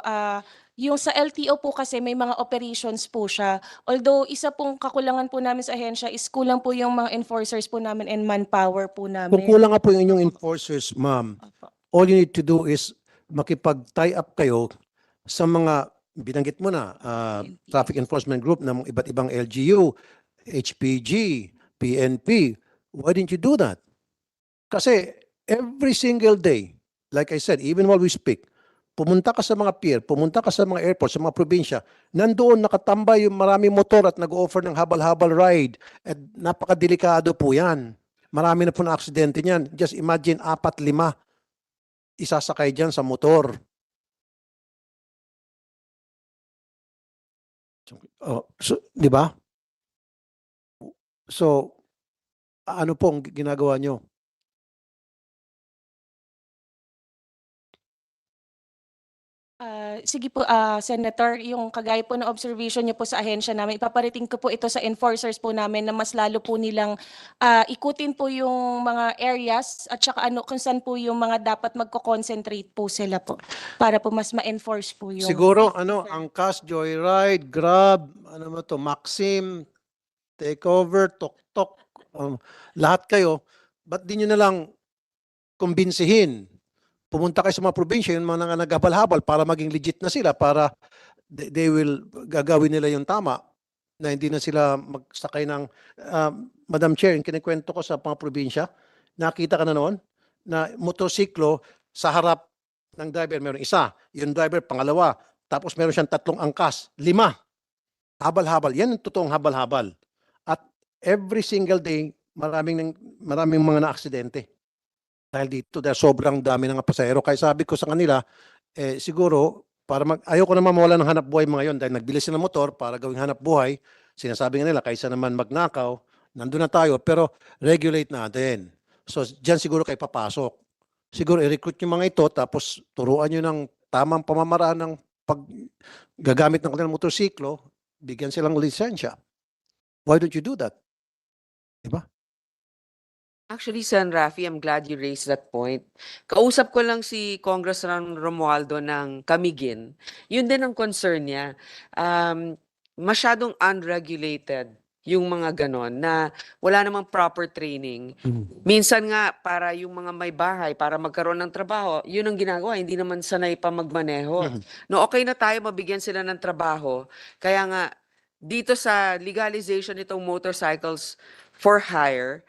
yung sa LTO po kasi may mga operations po siya. Although isa pong kakulangan po namin sa ahensya is kulang po yung mga enforcers po namin and manpower po kung namin. kulang nga po yung inyong enforcers, ma'am, Opo. all you need to do is makipag-tie up kayo sa mga, binanggit mo na, traffic enforcement group ng iba't ibang LGU, HPG, PNP. Why didn't you do that? Kasi every single day, like I said, even while we speak, pumunta ka sa mga pier, pumunta ka sa mga airport, sa mga probinsya, nandoon nakatambay yung maraming motor at nag-offer ng habal-habal ride. At napakadelikado po yan. Marami na po na aksidente niyan. Just imagine, 4-5 isasakay dyan sa motor. So, di ba? So, ano pong ginagawa nyo? Sige po, Senator, yung kagaya po ng observation niyo po sa ahensya namin, ipaparating ko po ito sa enforcers po namin na mas lalo po nilang ikutin po yung mga areas at saka ano, kung saan po yung mga dapat magko-concentrate po sila po para po mas ma-enforce po yung... Siguro, Angkas, Joyride, Grab, ano mo to, Maxim, Takeover, Tok-Tok, lahat kayo, ba't di nyo na lang kumbinsihin? Pumunta kayo sa mga probinsya, yung mga naghabal-habal para maging legit na sila, para they will, gagawin nila yung tama, na hindi na sila magsakay ng, Madam Chair, yung kinikwento ko sa mga probinsya, nakita ka na noon, na motosiklo sa harap ng driver, meron isa, yung driver pangalawa, tapos meron siyang 3 angkas, 5, habal-habal. Yan ang totoong habal-habal. At every single day, maraming mga na-aksidente. Dahil dahil sobrang dami ng pasahero. Kaya sabi ko sa kanila, siguro, ayoko naman mawala ng hanap buhay mga yon dahil nagbili sila ng motor para gawing hanap buhay. Sinasabi nga nila, kaysa naman magnakaw, nandun na tayo, pero regulate natin. So, dyan siguro kayo papasok. Siguro, i-recruit yung mga ito, tapos turuan nyo ng tamang pamamaraan ng paggagamit ng kanilang motorsiklo, bigyan silang lisensya. Why don't you do that? Diba? Actually, Sen. Rafi, I'm glad you raised that point. Kausap ko lang si Congressman Romualdo ng Camiguin. Yun din ang concern niya. Masyadong unregulated yung mga ganon na wala namang proper training. Minsan nga, para yung mga may bahay, para magkaroon ng trabaho, yun ang ginagawa, hindi naman sanay pa magmaneho. No, okay na tayo, mabigyan sila ng trabaho. Kaya nga, dito sa legalization nitong motorcycles for hire,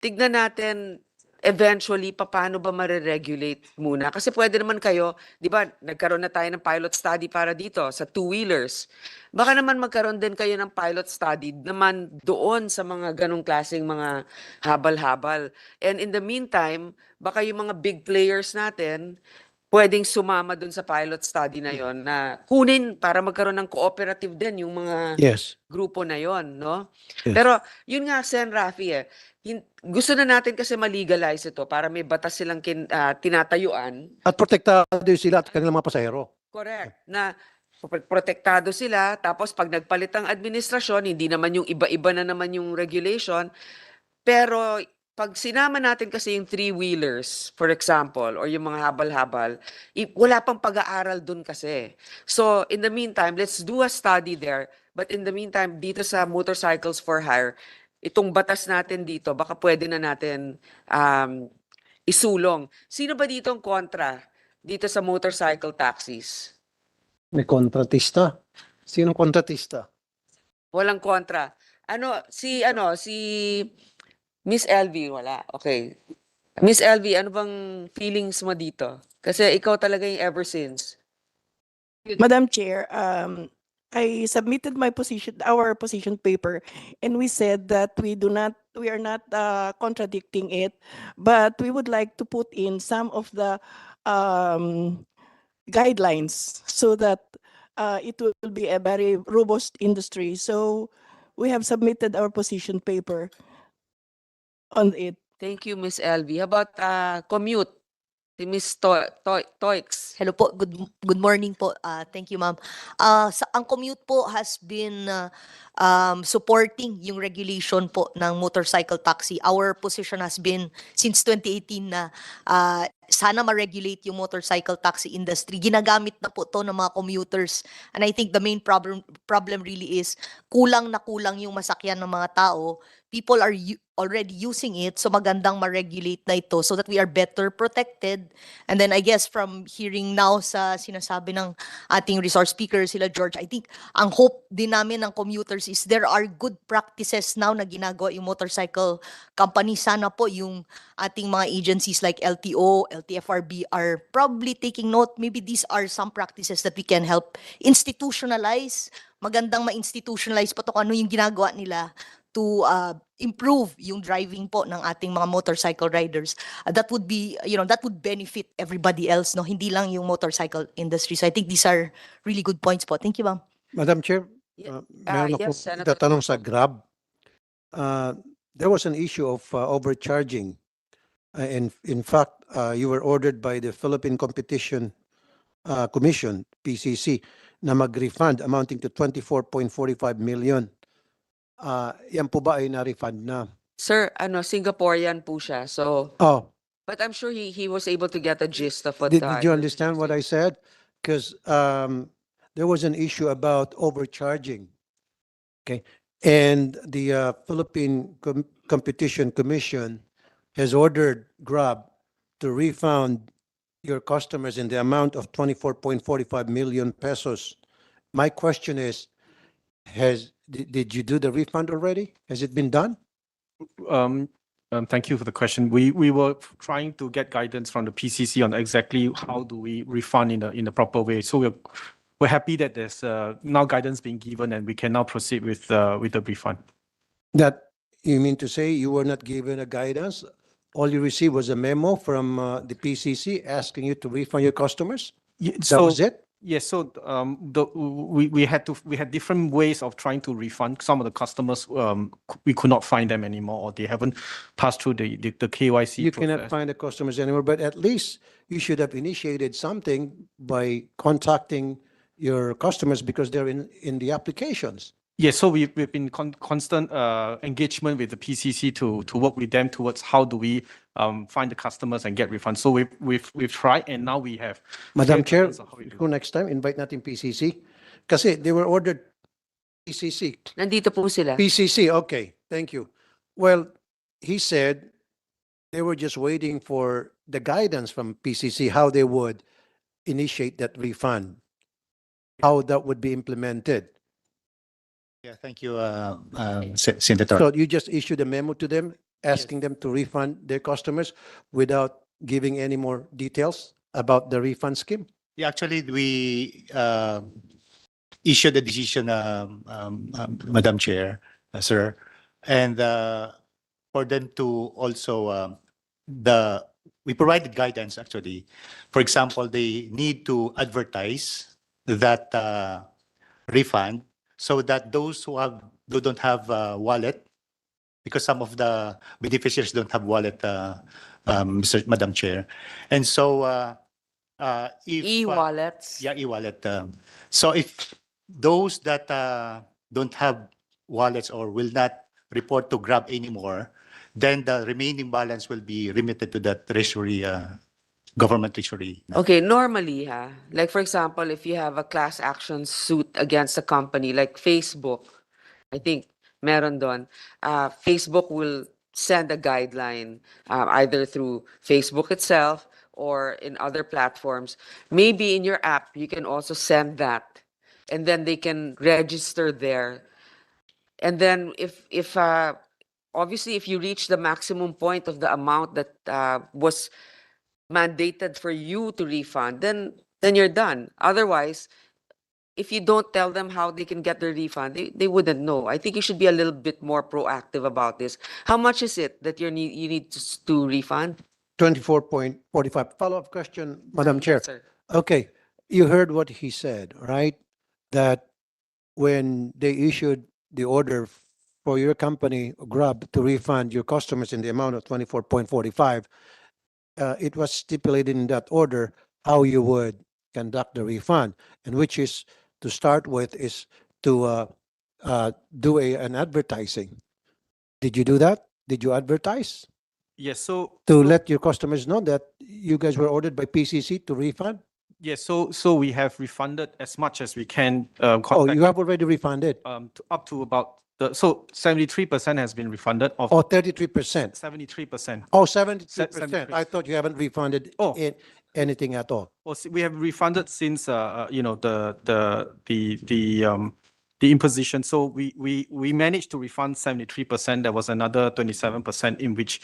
tignan natin eventually paano ba mare-regulate muna. Kasi pwede naman kayo, di ba, nagkaroon na tayo ng pilot study para dito sa two-wheelers. Baka naman magkaroon din kayo ng pilot study naman doon sa mga ganong klaseng mga habal-habal. And in the meantime, baka yung mga big players natin, pwedeng sumama dun sa pilot study na yon na kunin para magkaroon ng cooperative din yung mga Yes. grupo na yon, no? Yes. Pero yun nga, Sen. Rafi, gusto na natin kasi ma-legalize ito para may batas silang tinatayuan. At protektado sila at kanilang mga pasahero. Correct. Na protektado sila, tapos pag nagpalit ang administrasyon, hindi naman yung iba-iba na naman yung regulation. Pero pag sinama natin kasi yung three-wheelers, for example, or yung mga habal-habal, wala pang pag-aaral dun kasi. So, in the meantime, let's do a study there. But in the meantime, dito sa motorcycles for hire, itong batas natin dito, baka pwede na natin isulong. Sino ba dito ang kontra dito sa motorcycle taxis? May kontratista. Sinong kontratista? Walang kontra. Si Miss LV, wala. Okay. Miss LV, ano bang feelings mo dito? Kasi ikaw talaga yung ever since. Madam Chair, I submitted our position paper, and we said that we are not contradicting it, but we would like to put in some of the guidelines so that it will be a very robust industry. So we have submitted our position paper on it. Thank you, Miss LV. How about commute? Si Miss Toix. Hello po, good morning po. Thank you, ma'am. Ang commute po has been supporting yung regulation po ng motorcycle taxi. Our position has been since 2018 na sana ma-regulate yung motorcycle taxi industry. Ginagamit na po to ng mga commuters. And I think the main problem really is kulang na kulang yung masakyan ng mga tao. People are already using it, so magandang ma-regulate na ito so that we are better protected. And then I guess from hearing now sa sinasabi ng ating resource speaker, sila George, I think ang hope din namin ng commuters is there are good practices now na ginagawa yung motorcycle company. Sana po yung ating mga agencies like LTO, LTFRB are probably taking note. Maybe these are some practices that we can help institutionalize. Magandang ma-institutionalize po to kung ano yung ginagawa nila to improve yung driving po ng ating mga motorcycle riders. That would be, that would benefit everybody else, no? Hindi lang yung motorcycle industry. So I think these are really good points po. Thank you, ma'am. Madam Chair, meron ako yes, Senator tatanong sa Tulfo. Grab. There was an issue of overcharging. In fact, you were ordered by the Philippine Competition Commission, PCC, na mag-refund amounting to 24.45 million. Yan po ba ay na-refund na? Sir, Singaporean po siya. So, Oh, but I'm sure he was able to get a gist of what did you he was understand what I using. said? Because there was an issue about overcharging. Okay. And the Philippine Competition Commission has ordered Grab to refund your customers in the amount of 24.45 million pesos. My question is, did you do the refund already? Has it been done? Thank you for the question. We were trying to get guidance from the PCC on exactly how do we refund in the proper way. So we're happy that there's now guidance being given and we can now proceed with the refund. That you mean to say you were not given a guidance? All you received was a memo from the PCC asking you to refund your customers? That was it? Yes, so we had different ways of trying to refund some of the customers. We could not find them anymore, or they haven't passed through the KYC You process. cannot find the customers anymore, but at least you should have initiated something by contacting your customers because they're in the applications. Yes, so we've been constant engagement with the PCC to work with them towards how do we find the customers and get refunds. So we've tried, and now we have. Madam clear Chair, guidance on how we do. who next time invite natin PCC? Kasi they were ordered PCC. Nandito po sila. PCC, okay, thank you. Well, he said they were just waiting for the guidance from PCC, how they would initiate that refund, how that would be implemented. Yeah, thank you, Senator. So you just issued a memo to them, asking them to refund their customers without giving any more details about the refund scheme? Yeah, actually, we issued a decision, Madam Chair, sir, and for them to also we provided guidance actually. For example, they need to advertise that refund so that those who don't have wallet, because some of the beneficiaries don't have wallet, Madam Chair, and so if E-wallets. yeah, e-wallet. So if those that don't have wallets or will not report to Grab anymore, then the remaining balance will be remitted to the treasury, government treasury. Okay, normally, like for example, if you have a class action suit against a company like Facebook, I think meron doon, Facebook will send a guideline either through Facebook itself or in other platforms, maybe in your app, you can also send that. And then they can register there. And then if obviously, if you reach the maximum point of the amount that was mandated for you to refund, then you're done. Otherwise, if you don't tell them how they can get their refund, they wouldn't know. I think you should be a little bit more proactive about this. How much is it that you need to refund? 24.45. Follow-up question, Madam Chair. Yes, sir. Okay, you heard what he said, right? That when they issued the order for your company, Grab, to refund your customers in the amount of 24.45, it was stipulated in that order how you would conduct the refund, and which is, to start with, is to do an advertising. Did you do that? Did you advertise Yes, so to let your customers know that you guys were ordered by PCC to refund? yes, so we have refunded as much as we can. Oh, Contact, you have already refunded. up to about so 73% has been refunded of Oh, 33%. 73%. Oh, 73%. 73%. I thought you haven't refunded Oh. anything at all. Well, we have refunded since the imposition. So we managed to refund 73%. There was another 27% in which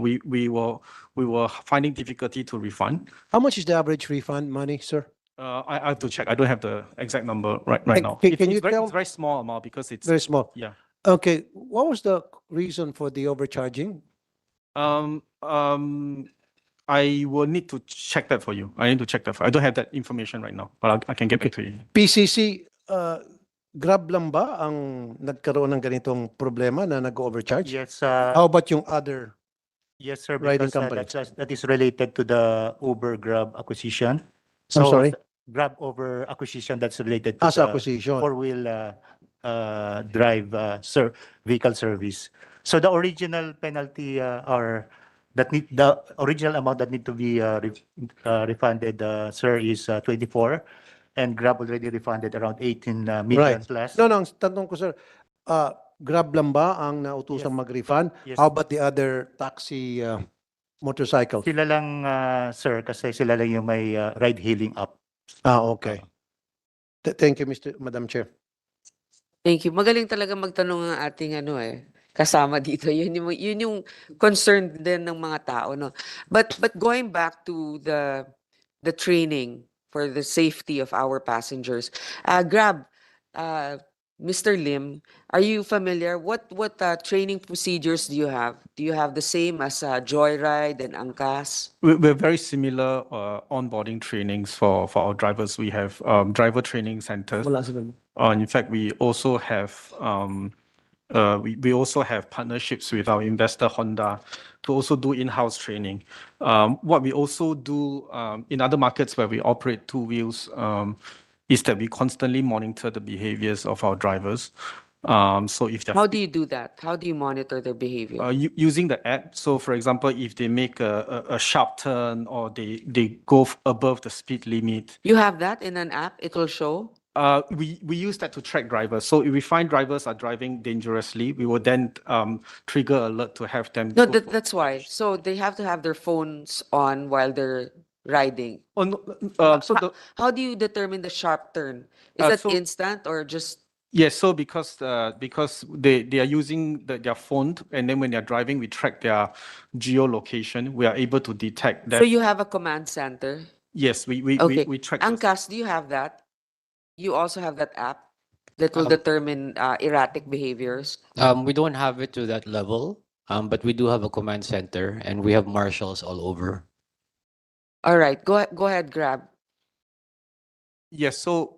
we were finding difficulty to refund. How much is the average refund money, sir? I have to check. I don't have the exact number right Hey, now. can you It's tell? very small amount because it's Very small. yeah. Okay, what was the reason for the overcharging? I will need to check that for you. I need to check that. I don't have that information right now, but I can get back to you. PCC, Grab lang ba ang nagkaroon ng ganitong problema na nag-overcharge? Yes, How about yung other? yes, sir, riding because companies? that is related to the Uber Grab acquisition. I'm sorry? Grab over acquisition, that's related to As the acquisition. four-wheel drive vehicle service. So the original penalty the original amount that need to be refunded, sir, is 24, and Grab already refunded around 18 million Right. plus. No, ang tanong ko, sir, Grab lang ba ang nautusang Yes. mag-refund? Yes. How about the other taxi motorcycles? Sila lang, sir, kasi sila lang yung may ride-hailing app. Okay. Thank you, Madam Chair. Thank you. Magaling talaga magtanong ang ating kasama dito. Yun yung concern din ng mga tao, no. But going back to the training for the safety of our passengers. Grab, Mr. Lim, are you familiar? What training procedures do you have? Do you have the same as Joyride and Angkas? We're very similar onboarding trainings for our drivers. We have driver training centers. In fact, we also have we also have partnerships with our investor Honda to also do in-house training. What we also do in other markets where we operate two wheels is that we constantly monitor the behaviors of our drivers. So if they're How do you do that? How do you monitor their behavior? using the app. So for example, if they make a sharp turn or they go above the speed limit, You have that in an app? It will show? we use that to track drivers. So if we find drivers are driving dangerously, we will then trigger alert to have them. No, go- that's why. So they have to have their phones on while they're riding. Oh, no, so How do you determine the sharp turn? Is Uh, that so- instant or just yes, so because they are using their phone, and then when they're driving, we track their geolocation. We are able to detect that. so you have a command center? Yes, we Okay. track. those. Angkas, do you have that? You also have that app that will Um, determine erratic behaviors? We don't have it to that level, but we do have a command center and we have marshals all over. All right, go ahead, Grab. Yes, so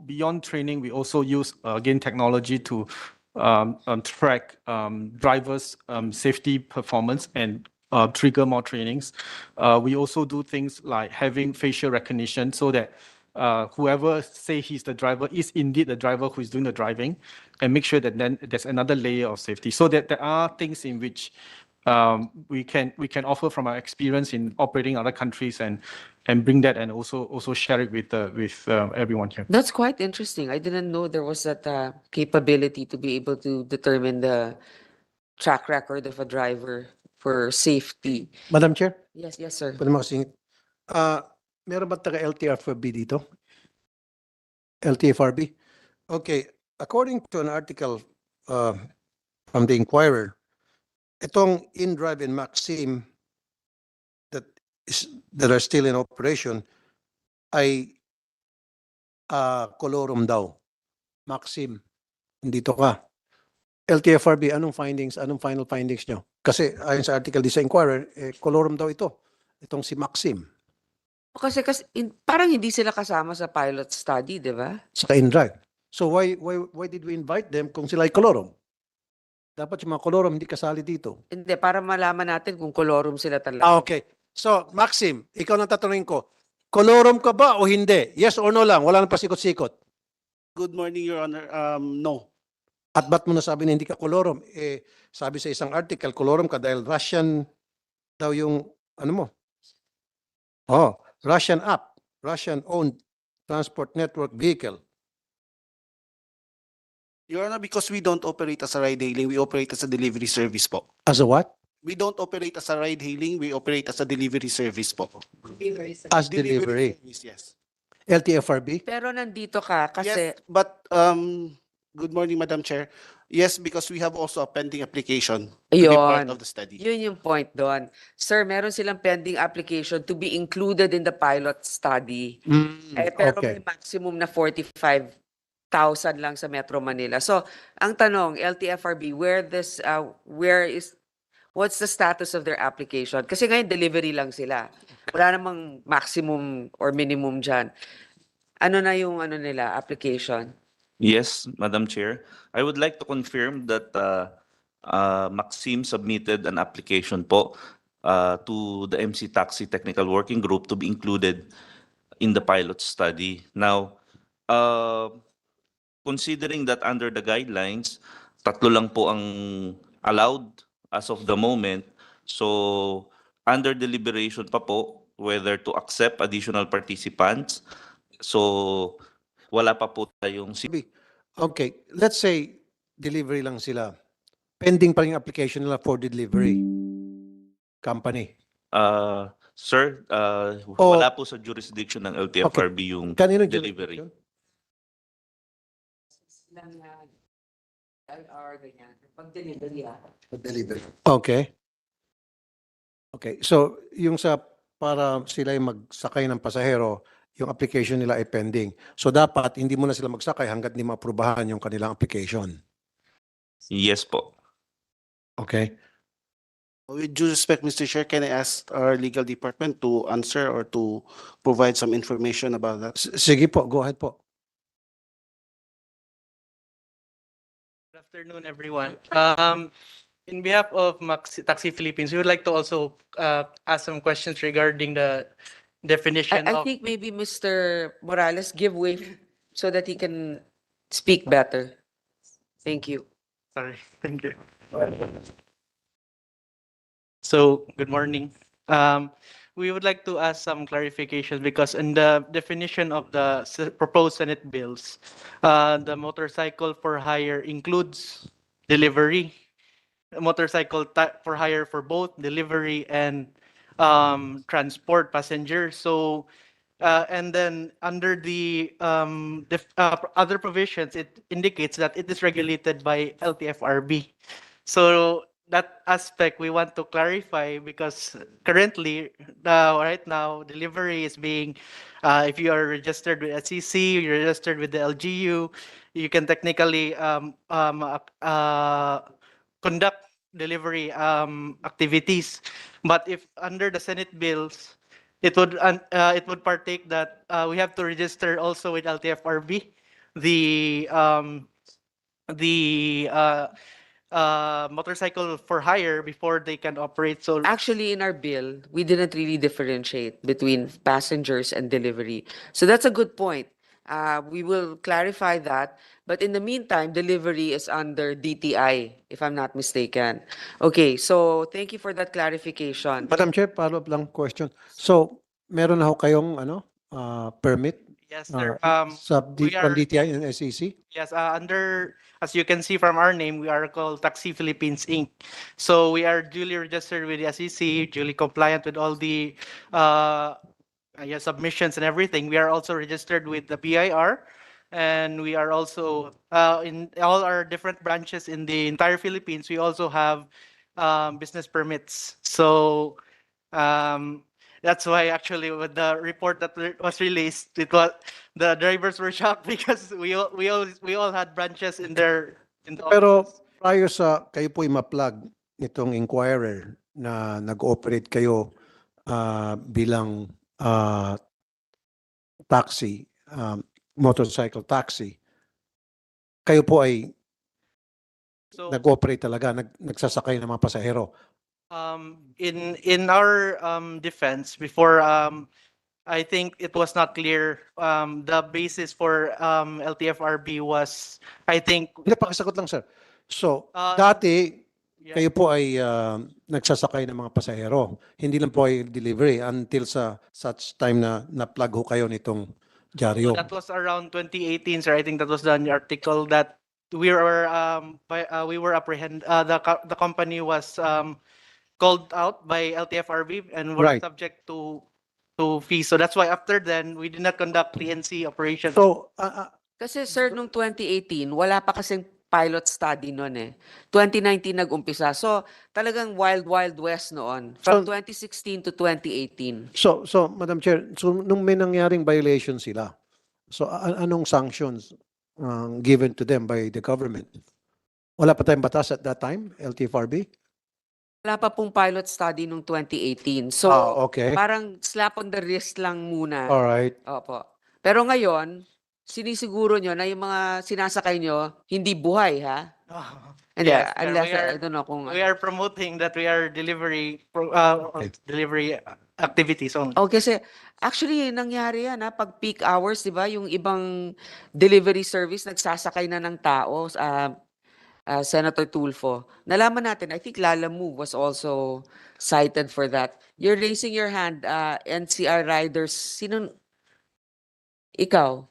beyond training, we also use again technology to track drivers' safety performance and trigger more trainings. We also do things like having facial recognition so that whoever say he's the driver is indeed the driver who is doing the driving, and make sure that then there's another layer of safety. So that there are things in which we can offer from our experience in operating other countries and bring that and also share it with everyone here. That's quite interesting. I didn't know there was that capability to be able to determine the track record of a driver for safety. Madam Chair? Yes, yes, sir. Pwede makasingit. Meron ba taga LTFRB dito? LTFRB? Okay, according to an article from the Inquirer, itong InDrive and Maxim that that are still in operation ay Colorum daw. Maxim, dito ka. LTFRB, anong findings, anong final findings nyo? Kasi ayon sa article di sa Inquirer, Colorum daw ito. Itong si Maxim Kasi parang hindi sila kasama sa pilot study, di ba? sa InDrive. So why did we invite them kung sila ay Colorum? Dapat yung mga Colorum hindi kasali dito. Hindi, para malaman natin kung colorum sila talaga. Okay. So, Maxim, ikaw nang tatanungin ko, Colorum ka ba o hindi? Yes or no lang, wala nang pasikot-sikot. Good morning, Your Honor. No. At ba't mo nasabi na hindi ka Colorum? Sabi sa isang article, Colorum ka dahil Russian daw yung, ano mo? Oh, Russian app, Russian-owned transport network vehicle. Your Honor, because we don't operate as a ride-hailing, we operate as a delivery service po. As a what? We don't operate as a ride-hailing, we operate as a delivery service po. As delivery. Service, yes. LTFRB? Pero nandito ka kasi Yes, but good morning, Madam Chair. Yes, because we have also a pending application to be part Ayun. of the study. Yun yung point doon. Sir, meron silang pending application to be included in the pilot study. Pero may Okay. maximum na 45,000 lang sa Metro Manila. So, ang tanong, LTFRB, what's the status of their application? Kasi ngayon delivery lang sila. Wala namang maximum or minimum dyan. Ano na yung nila, application? Yes, Madam Chair. I would like to confirm that Maxim submitted an application po to the MC Taxi Technical Working Group to be included in the pilot study. Now, considering that under the guidelines, tatlo lang po ang allowed as of the moment. So, under deliberation pa po whether to accept additional participants. So, wala pa po tayong Okay, let's say delivery lang sila. Pending pa rin yung application nila for delivery company. Sir, Oh. wala po sa jurisdiction ng LTFRB yung Kanino delivery. Delivery. Okay. Okay, so yung para sila yung magsakay ng pasahero, yung application nila ay pending. So dapat hindi mo na sila magsakay hanggat hindi maaprubahan yung kanilang application. Yes po. Okay? With due respect, Mr. Chair, can I ask our legal department to answer or to provide some information about that? Sige po, go ahead po. Good afternoon, everyone. In behalf of Taxi Philippines, we would like to also ask some questions regarding the definition I of. think maybe Mr. Morales give way so that he can speak better. Thank you. Sorry, thank you. So, good morning. We would like to ask some clarifications because in the definition of the proposed Senate bills, the motorcycle for hire includes delivery, motorcycle for hire for both delivery and transport passengers. So, and then under the other provisions, it indicates that it is regulated by LTFRB. So that aspect we want to clarify because currently, right now, delivery is being, if you are registered with SEC, you're registered with the LGU, you can technically conduct delivery activities. But if under the Senate bills, it would partake that we have to register also with LTFRB the motorcycle for hire before they can operate. So Actually, in our bill, we didn't really differentiate between passengers and delivery. So that's a good point. We will clarify that. But in the meantime, delivery is under DTI, if I'm not mistaken. Okay, so thank you for that clarification. Madam Chair, follow-up lang question. So, meron na ho kayong permit Yes, sir. Sa We are DTI and SEC? yes, as you can see from our name, we are called Taxi Philippines Inc. So we are duly registered with the SEC, duly compliant with all the submissions and everything. We are also registered with the BIR, and we are also in all our different branches in the entire Philippines. We also have business permits. So um, that's why actually with the report that was released, the drivers were shocked because we all had branches in the Pero offices. prior sa kayo po'y ma-plug nitong inquirer na nag-ooperate kayo bilang taxi, motorcycle taxi, kayo po ay So nag-ooperate talaga, nagsasakay ng mga pasahero. in our defense before I think it was not clear the basis for LTFRB was I think Hindi, pakisagot lang sir. So, Uh, dati, yeah. kayo po ay nagsasakay ng mga pasahero. Hindi lang po ay delivery until sa such time na na-plug ho kayo nitong So dyaryo. that was around 2018, sir. I think that was the article that we were the company was called out by LTFRB and were Right. subject to fees. So that's why after then we did not conduct PNC operations. So, Kasi sir, nung 2018, wala pa kasing pilot study noon eh. 2019 nag-umpisa. So, talagang wild, wild west noon. From So- 2016 to 2018. so Madam Chair, so nung may nangyaring violation sila, so anong sanctions given to them by the government? Wala pa tayong batas at that time, LTFRB? Wala pa pong pilot study nung 2018. So, Okay. parang slap on the wrist lang muna. All right. Opo. Pero ngayon, sinisiguro nyo na yung mga sinasakay nyo, hindi buhay, ha? Hindi, Yes, sir. unless, I don't know kung... We are promoting that we are delivery activities only. Oh, kasi actually nangyari yan, ha? Pag peak hours, di ba? Yung ibang delivery service, nagsasakay na ng tao, Senator Tulfo. Nalaman natin, I think Lala Move was also cited for that. You're raising your hand, NCR riders. Sino? Ikaw?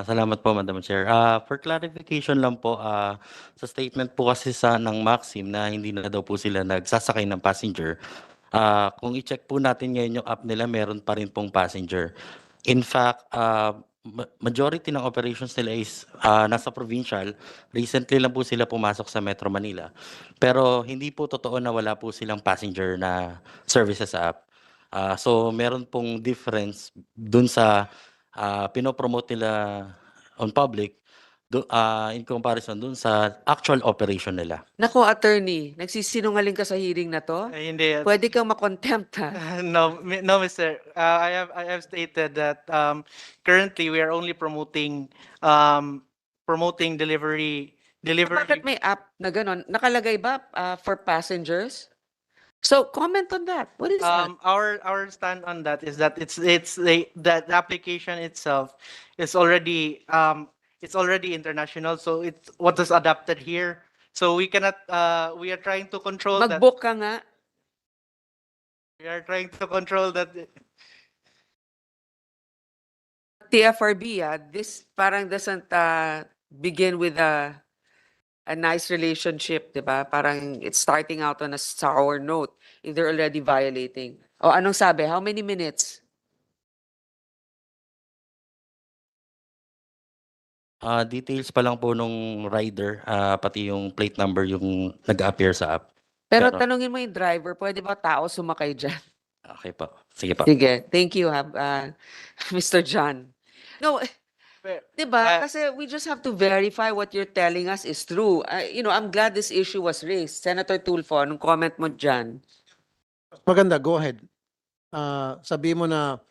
Salamat po, Madam Chair. For clarification lang po, sa statement po kasi ng Maxim na hindi na daw po sila nagsasakay ng passenger, kung i-check po natin ngayon yung app nila, meron pa rin pong passenger. In fact, majority ng operations nila is nasa provincial. Recently lang po sila pumasok sa Metro Manila. Pero hindi po totoo na wala po silang passenger na services sa app. So meron pong difference dun sa pinopromote nila on public in comparison dun sa actual operation nila. Nako, attorney, nagsisinungaling ka sa hearing na to? Hindi. Pwede kang makontempt, ha? No, Mr. I have stated that currently we are only promoting delivery. Bakit may app na gano'n? Nakalagay ba for passengers? So, comment on that. What is that? Our stand on that is that the application itself is already international, so it's what is adapted here. So we cannot we are trying to control that. Mag-book ka nga. We are trying to control that. TFRB, this parang doesn't begin with a nice relationship, di ba? Parang it's starting out on a sour note if they're already violating. O, anong sabi? How many minutes? Details pa lang po nung rider, pati yung plate number yung nag-appear sa app. Pero Pero- tanungin mo yung driver, pwede ba tao sumakay dyan? Okay po. Sige po. Sige, thank you, Mr. John. No, di ba? Kasi we just have to verify what you're telling us is true. I'm glad this issue was raised. Senator Tulfo, anong comment mo dyan? Maganda, go ahead. Sabihin mo na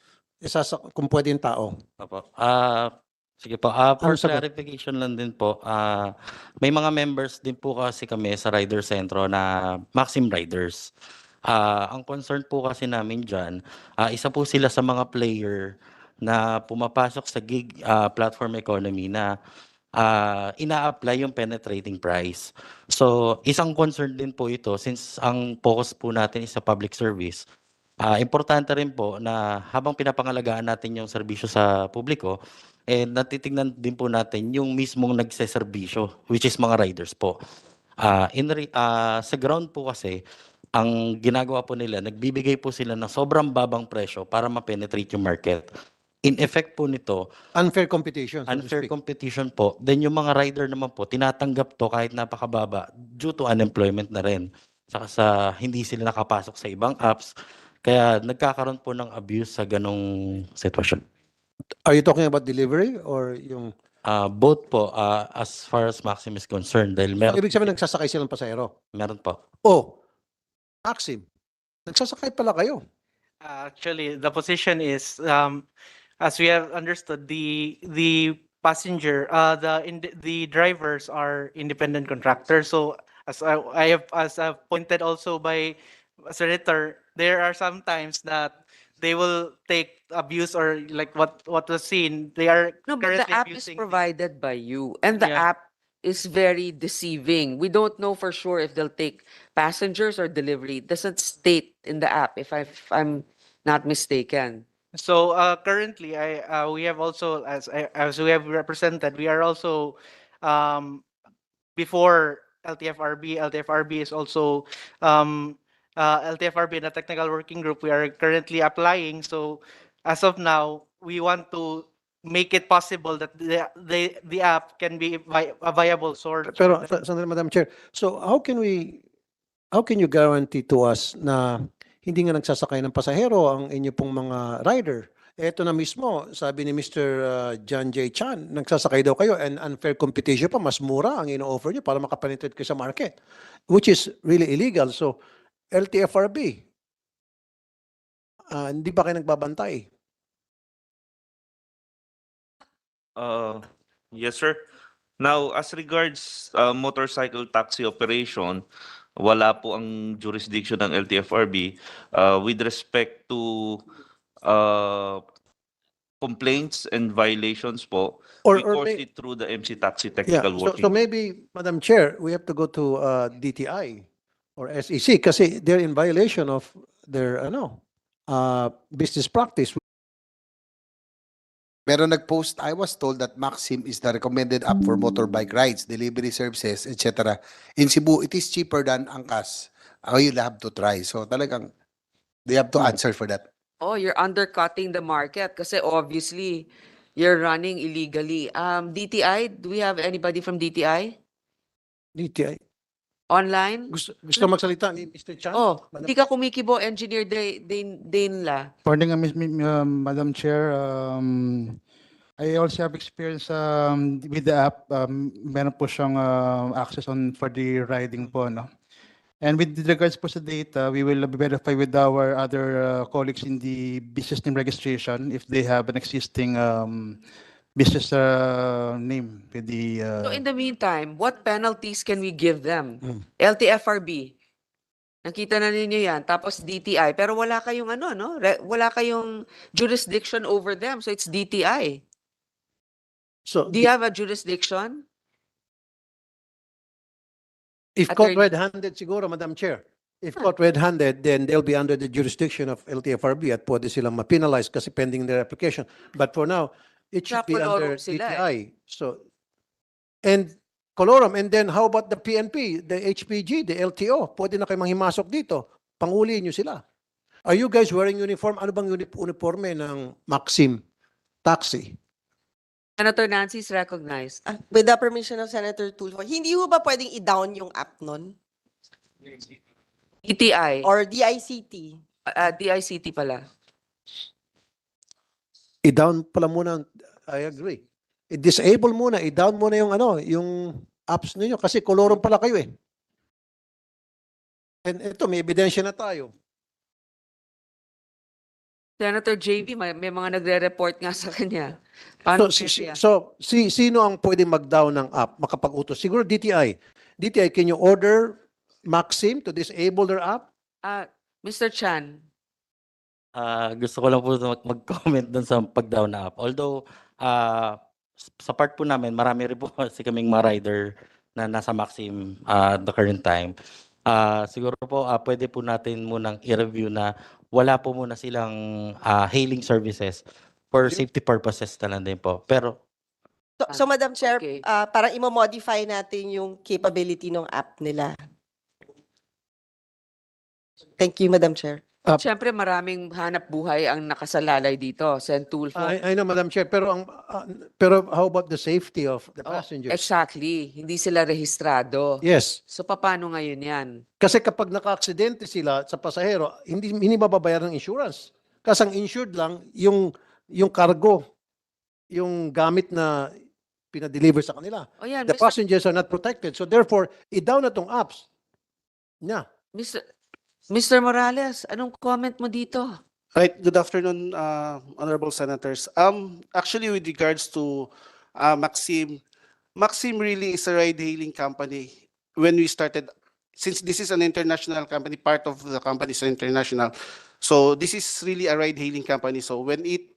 kung pwede yung tao. Opo. Sige po. For Ano sagot? clarification lang din po, may mga members din po kasi kami sa Rider Centro na Maxim Riders. Ang concern po kasi namin dyan, isa po sila sa mga player na pumapasok sa gig platform economy na ina-apply yung penetrating price. So, isang concern din po ito since ang focus po natin is sa public service. Importante rin po na habang pinapangalagaan natin yung serbisyo sa publiko, natitignan din po natin yung mismong nagseserbisyo, which is mga riders po. Sa ground po kasi, ang ginagawa po nila, nagbibigay po sila ng sobrang babang presyo para ma-penetrate yung market. In effect po nito, Unfair competition, so to unfair speak. competition po. Then yung mga rider naman po, tinatanggap to kahit napakababa due to unemployment na rin. Saka sa hindi sila nakapasok sa ibang apps. Kaya nagkakaroon po ng abuse sa ganong sitwasyon. Are you talking about delivery or yung... Both po, as far as Maxim is concerned. Dahil So, meron, ibig sabihin nagsasakay silang pasahero? meron po. Oh, Maxim, nagsasakay pala kayo. Actually, the position is, as we have understood, the passenger, the drivers are independent contractors. So as I've pointed also by Senator, there are some times that they will take abuse or like what was seen. They are No, but the currently app is abusing. provided by you, and the Yeah. app is very deceiving. We don't know for sure if they'll take passengers or delivery. It doesn't state in the app, if I'm not mistaken. So currently, we have also as we have represented, we are also before LTFRB. LTFRB is also LTFRB in a technical working group. We are currently applying. So as of now, we want to make it possible that the app can be a viable source. Pero, sandali, Madam Chair, so how can you guarantee to us na hindi nga nagsasakay ng pasahero ang inyo pong mga rider? Ito na mismo, sabi ni Mr. John J. Chan, nagsasakay daw kayo and unfair competition pa, mas mura ang ino-offer nyo para makapenetrate kayo sa market, which is really illegal. So, LTFRB, hindi ba kayo nagbabantay? Yes, sir. Now, as regards motorcycle taxi operation, wala po ang jurisdiction ng LTFRB with respect to complaints and violations po. Or- We or course may- it through the MC Taxi Yeah, Technical Working so Group. maybe, Madam Chair, we have to go to DTI or SEC kasi they're in violation of their business practice. Meron nag-post, I was told that Maxim is the recommended app for motorbike rides, delivery services, etc. In Cebu, it is cheaper than Angkas. You'll have to try. So talagang, they have to answer for that. Oh, you're undercutting the market kasi obviously you're running illegally. DTI, do we have anybody from DTI DTI. online? Gusto magsalita ni Mr. Chan? Oh, Madam- hindi ka kumikibo, Engineer Dainla. Morning, Madam Chair. I also have experience with the app. Meron po siyang access on for the riding po, no? And with regards po sa data, we will verify with our other colleagues in the business name registration if they have an existing business name with the. So in the meantime, what penalties can we give them? Hmm. LTFRB. Nakita na ninyo yan. Tapos DTI. Pero wala kayong wala kayong jurisdiction over them. So it's DTI. So, Do you have a jurisdiction? if caught Attorney- red-handed siguro, Madam Chair, if caught red-handed, then they'll be under the jurisdiction of LTFRB at pwede silang ma-penalize kasi pending their application. But for now, it should be under Colorum sila DTI. So, and Colorum, and then how about the PNP, the HPG, the LTO? Pwede na kayo manghimasok dito. Panguli nyo sila. Are you guys wearing uniform? Ano bang uniforme ng Maxim Taxi? Senator Nancy is recognized. With the permission of Senator Tulfo, hindi ho ba pwedeng i-down yung app nun? DTI. Or DICT? DICT pala. I-down pala muna, I agree. I-disable muna, i-down muna yung apps ninyo kasi Colorum pala kayo eh. And ito, may ebidensya na tayo. Senator JB, may mga nagre-report nga sa kanya. Paano siya? Sino ang pwedeng mag-down ng app, makapag-utos? Siguro DTI. DTI, can you order Maxim to disable their app? Mr. Chan, Gusto ko lang po mag-comment dun sa pag-down na app. Although, sa part po namin, marami rin po kasi kaming mga rider na nasa Maxim at the current time. Siguro po, pwede po natin munang i-review na wala po muna silang hailing services for safety purposes na lang din po. Pero So, Madam Chair, Okay. parang imo-modify natin yung capability ng app nila. Thank you, Madam Chair. Siyempre, maraming hanap buhay ang nakasalalay dito, Sen Tulfo. I know, Madam Chair, pero how about the safety of the Oh, passengers? exactly. Hindi sila rehistrado. Yes. So, paano ngayon yan? Kasi kapag naka-aksidente sila sa pasahero, hindi mababayaran ng insurance. Kasi ang insured lang, yung cargo, yung gamit na pinadeliver sa kanila. O yan, The passengers are not protected. So therefore, i-down na tong apps. Yeah. Mr. Morales, anong comment mo dito? Right. Good afternoon, honorable senators. Actually, with regards to Maxim, Maxim really is a ride-hailing company. When we started, since this is an international company, part of the company is international. So this is really a ride-hailing company. So when it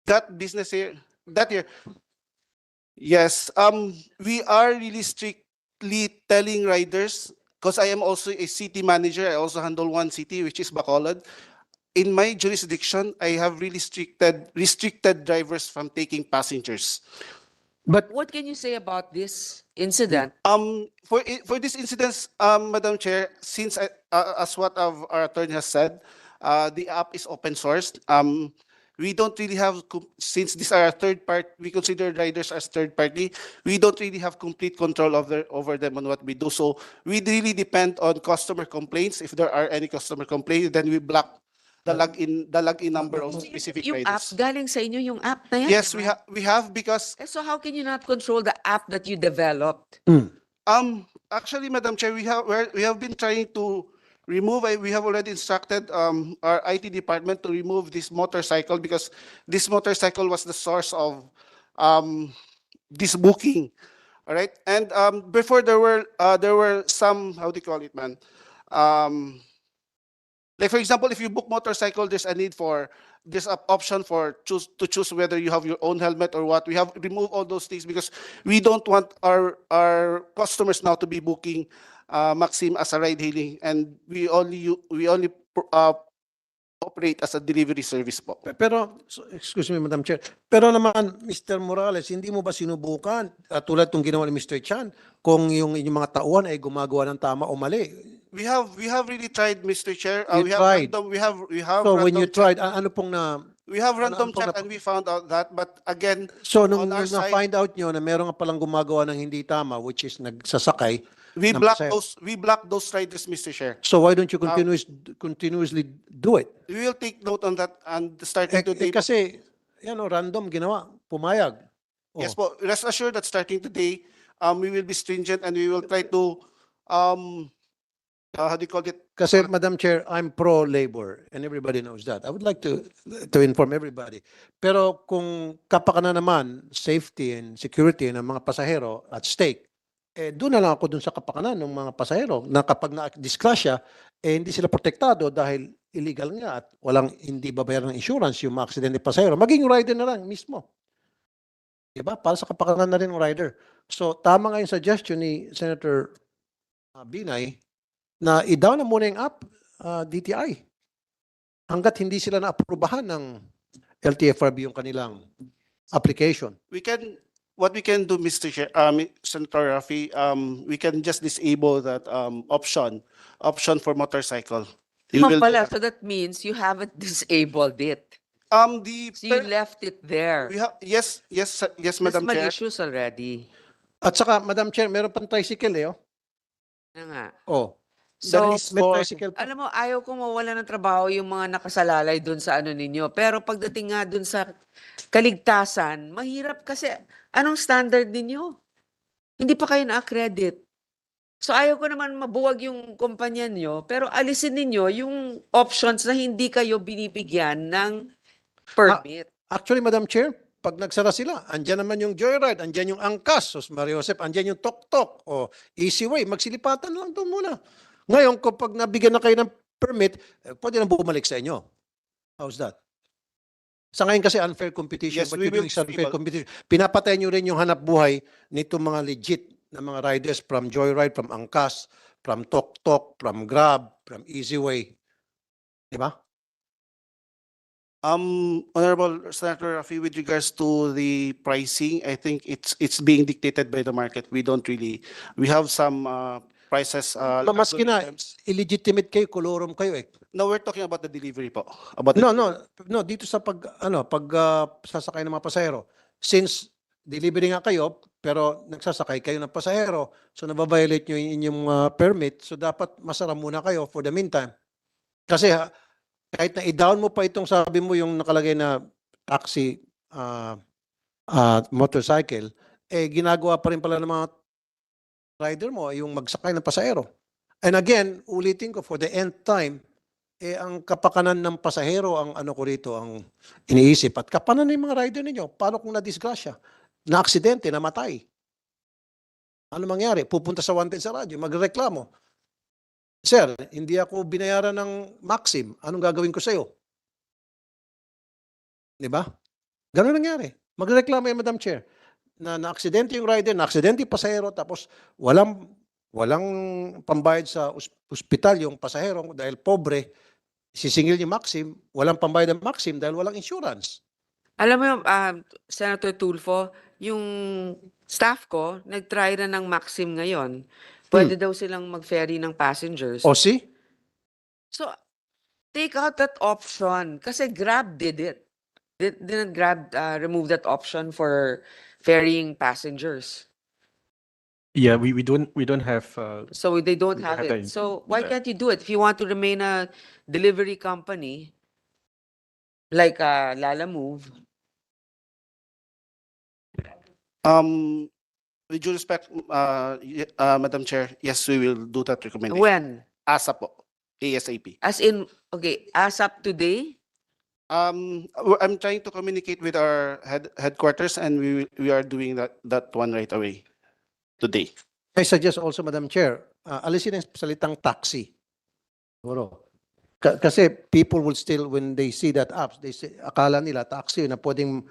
got business here, that year, yes, we are really strictly telling riders, because I am also a city manager. I also handle one city, which is Bacolod. In my jurisdiction, I have really restricted drivers from taking passengers. But What can you say about this incident? For this incident, Madam Chair, since as what our attorney has said, the app is open sourced. We don't really have, since these are third part, we consider riders as third party. We don't really have complete control over them on what we do. So we really depend on customer complaints. If there are any customer complaints, then we block the login number of specific Yung app, riders. galing sa inyo yung app na yan? Yes, di ba? we have because So how can you not control the app that you developed? actually, Madam Chair, we have been trying to remove. We have already instructed our IT department to remove this motorcycle because this motorcycle was the source of this booking. All right, and before there were some, how do you call it, man? Like for example, if you book motorcycle, there's an option for choose whether you have your own helmet or what. We have removed all those things because we don't want our customers now to be booking Maxim as a ride hailing, and we only operate as a delivery service po. Pero, excuse me, Madam Chair, pero naman, Mr. Morales, hindi mo ba sinubukan, tulad itong ginawa ni Mr. Chan, kung yung inyong mga tauhan ay gumagawa ng tama o mali? We have really tried, Mr. Chair. You tried. We have So when you random check. tried, ano pong na... We have random ano pong check and we found out that, but again, So nung on our side, na-find out nyo na meron nga palang gumagawa ng hindi tama, which is nagsasakay, we ng block pasahero. those riders, Mr. Chair. So why don't you continuously do it? We will take note on that and starting today. Kasi, yan o, random ginawa, pumayag. Yes po, rest assured that starting today, we will be stringent and we will try to, how do you call it? Kasi, Madam Chair, I'm pro-labor and everybody knows that. I would like to inform everybody. Pero kung kapakanan naman, safety and security ng mga pasahero at stake, doon na lang ako dun sa kapakanan ng mga pasahero na kapag na-disgrasya, hindi sila protektado dahil illegal nga at hindi babayaran ng insurance yung mga aksidente pasahero. Maging rider na lang mismo. Diba? Para sa kapakanan na rin ng rider. So, tama nga yung suggestion ni Senator Binay na i-down na muna yung app, DTI. Hanggat hindi sila na-aprobahan ng LTFRB yung kanilang application. What we can do, Mr. Chair, Senator Rafi, we can just disable that option for motorcycle. So that means you haven't disabled it. So you left it there. Yes, Madam There's Chair. issues already. At saka, Madam Chair, meron pang tricycle oh. Na nga. Oh. So, May tricycle pa. alam mo, ayaw kong mawala ng trabaho yung mga nakasalalay dun sa ano ninyo. Pero pagdating nga dun sa kaligtasan, mahirap kasi anong standard ninyo? Hindi pa kayo na-accredit. So ayaw ko naman mabuwag yung kumpanya nyo, pero alisin ninyo yung options na hindi kayo binibigyan ng permit. Actually, Madam Chair, pag nagsara sila, andyan naman yung Joyride, andyan yung Angkas, Mario Josep, andyan yung Tok-Tok, o Easy Way, magsilipatan lang doon muna. Ngayon, kapag nabigyan na kayo ng permit, pwede nang bumalik sa inyo. How's that? Sa ngayon kasi unfair competition. Yes, What we you're doing will is unfair disable. competition. Pinapatay nyo rin yung hanap buhay nito mga legit na mga riders from Joyride, from Angkas, from Tok-Tok, from Grab, from Easy Way. Di ba? Honorable Senator Rafi, with regards to the pricing, I think it's being dictated by the market. We don't really, we have some prices. Maski na, algorithms. illegitimate kayo, kolorum kayo eh. No, we're talking about the delivery po. About the No, dito sa pag sasakay ng mga pasahero. Since delivery nga kayo, pero nagsasakay kayo ng pasahero, so nababiolate nyo yung inyong permit, so dapat masara muna kayo for the meantime. Kasi kahit na i-down mo pa itong sabi mo yung nakalagay na taxi motorcycle, eh ginagawa pa rin pala ng mga rider mo yung magsakay ng pasahero. And again, ulitin ko, for the nth time, eh ang kapakanan ng pasahero ang ano ko rito, ang iniisip. At kapanan ng mga rider ninyo, paano kung na-disgrasya, na-aksidente, namatay? Ano mangyari? Pupunta sa wanted sa radyo, magreklamo. Sir, hindi ako binayaran ng Maxim. Anong gagawin ko sa'yo? Di ba? Ganun nangyari. Magreklamo yan, Madam Chair, na na-aksidente yung rider, na-aksidente yung pasahero, tapos walang pambayad sa ospital yung pasahero dahil pobre, sisingil yung Maxim, walang pambayad ng Maxim dahil walang insurance. Alam mo, Senator Tulfo, yung staff ko, nag-try na ng Maxim ngayon. Pwede daw silang mag-ferry ng passengers. O see? So, take out that option. Kasi Grab did it. Didn't Grab remove that option for ferrying passengers? Yeah, we don't have So they don't we have have it. that- So why that. can't you do it? If you want to remain a delivery company, like Lala Move, With due respect, Madam Chair, yes, we will do that recommendation. when? ASAP po. ASAP. As in, okay, as up today? I'm trying to communicate with our headquarters, and we are doing that one right away today. I suggest also, Madam Chair, alisin ang salitang taxi. Siguro. Kasi people will still, when they see that apps, they say, akala nila taxi na pwedeng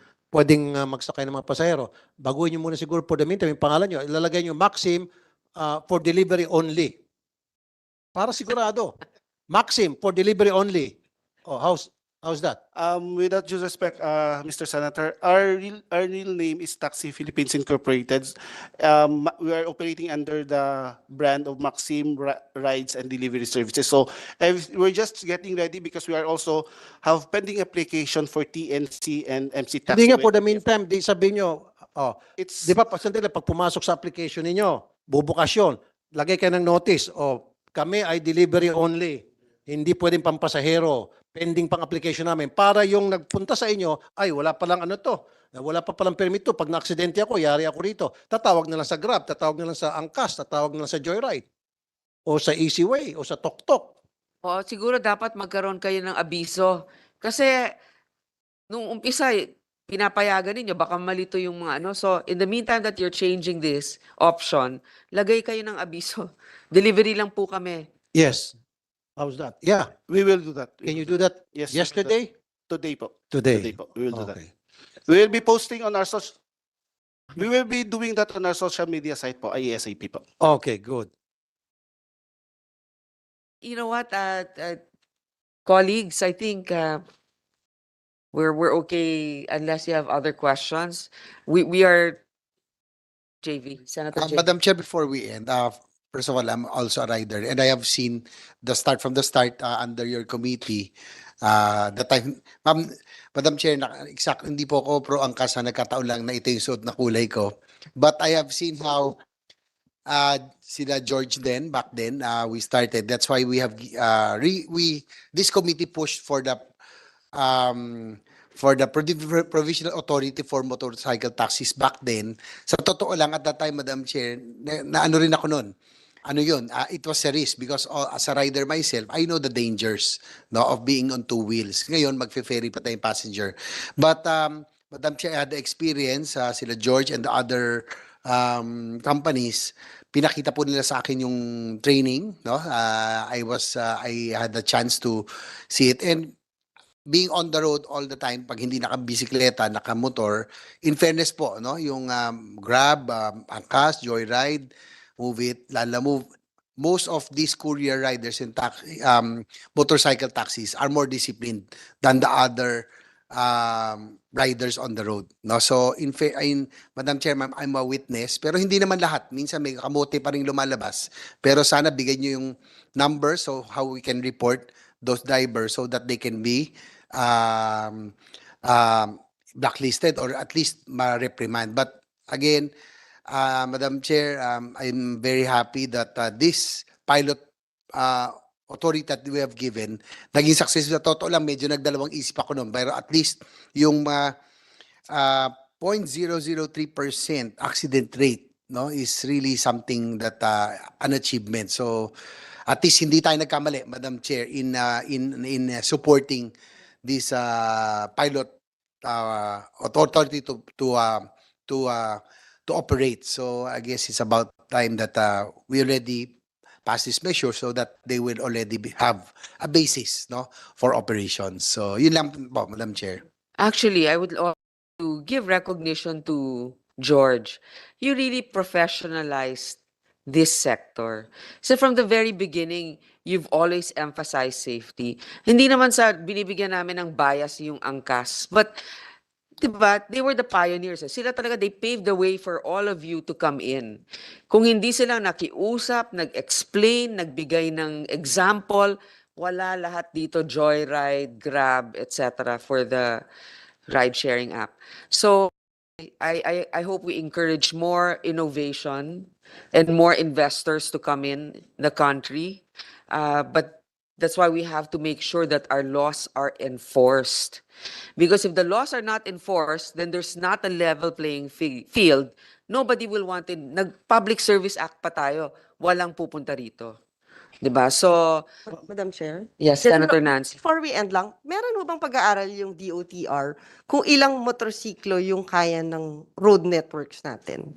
magsakay ng mga pasahero. Baguhin nyo muna siguro for the meantime, yung pangalan nyo, ilalagay nyo Maxim for delivery only. Para sigurado. Maxim for delivery only. Oh, how's that? With that due respect, Mr. Senator, our real name is Taxi Philippines Incorporated. We are operating under the brand of Maxim Rides and Delivery Services. So we're just getting ready because we are also have pending application for TNC and MC Taxi. Hindi nga for the meantime, di sabihin nyo, It's di ba, sandali, pag pumasok sa application ninyo, bubukas yun, lagay kayo ng notice, kami ay delivery only, hindi pwedeng pampasahero, pending pang application namin, para yung nagpunta sa inyo, ay wala palang ano to, wala pa palang permit to, pag na-aksidente ako, yari ako rito, tatawag na lang sa Grab, tatawag na lang sa Angkas, tatawag na lang sa Joyride, o sa Easyway, o sa TokTok. O siguro dapat magkaroon kayo ng abiso. Kasi nung umpisa, pinapayagan ninyo, baka malito yung mga ano. So, in the meantime that you're changing this option, lagay kayo ng abiso. Delivery lang po kami. Yes. How's that? Yeah. we will do that. Can you do that Yes, we will do that. yesterday? Today po. Today. Today po. We will do that. Okay. We will be posting on our social. We will be doing that on our social media site po, ASAP po. Okay, good. You know what, colleagues, I think we're okay unless you have other questions. We are JV, Senator JV. Madam Chair, before we end, first of all, I'm also a rider, and I have seen from the start under your committee. The time, Madam Chair, exact hindi po ako pro Angkas na nagkataon lang na ito yung suot na kulay ko. But I have seen how sila George then, back then, we started. That's why we have this committee pushed for the Provisional Authority for Motorcycle Taxis back then. Sa totoo lang, at that time, Madam Chair, na ano rin ako nun. Ano yun? It was a risk because as a rider myself, I know the dangers of being on two wheels. Ngayon, magfe-ferry pa tayong passenger. But, Madam Chair, I had the experience, sila George and the other companies, pinakita po nila sa akin yung training. I had the chance to see it. And being on the road all the time, pag hindi nakabisikleta, nakamotor, in fairness po, yung Grab, Angkas, Joyride, Move It, Lala Move, most of these courier riders and motorcycle taxis are more disciplined than the other riders on the road. No, so in Madam Chair, ma'am, I'm a witness, pero hindi naman lahat. Minsan may kamote pa rin lumalabas. Pero sana bigyan niyo yung number so how we can report those drivers so that they can be um, blacklisted or at least ma-reprimand. But again, Madam Chair, I'm very happy that this pilot authority that we have given, naging successful. Sa totoo lang, medyo nagdalawang isip ako noon. Pero at least yung 0.003% accident rate, no, is really something that an achievement. So at least hindi tayo nagkamali, Madam Chair, in supporting this pilot authority to operate. So I guess it's about time that we already pass this measure so that they will already have a basis, no, for operations. So yun lang po, Madam Chair. Actually, I would like to give recognition to George. You really professionalized this sector. So from the very beginning, you've always emphasized safety. Hindi naman sa binibigyan namin ng bias yung angkas, but diba, they were the pioneers. Sila talaga, they paved the way for all of you to come in. Kung hindi sila nakiusap, nag-explain, nagbigay ng example, wala lahat dito, Joyride, Grab, etc. for the ride-sharing app. So, I hope we encourage more innovation and more investors to come in the country. But that's why we have to make sure that our laws are enforced. Because if the laws are not enforced, then there's not a level playing field. Nobody will want it. Nag-Public Service Act pa tayo. Walang pupunta rito. Diba? So, Madam Chair? yes, Just Senator Nancy. before we end lang, meron ho bang pag-aaral yung DOTR kung ilang motorsiklo yung kaya ng road networks natin?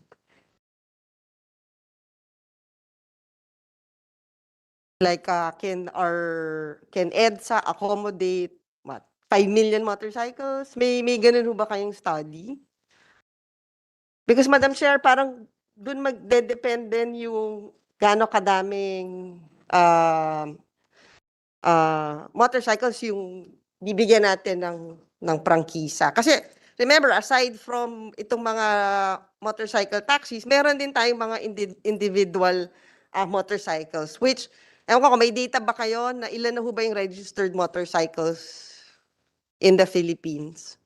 Like, can EDSA accommodate what, 5 million motorcycles? May ganun ho ba kayong study? Because Madam Chair, parang dun magde-depend din yung gaano kadaming motorcycles yung bibigyan natin ng prangkisa. Kasi remember, aside from itong mga motorcycle taxis, meron din tayong mga individual motorcycles, which, ewan ko, may data ba kayo na ilan na ho ba yung registered motorcycles in the Philippines?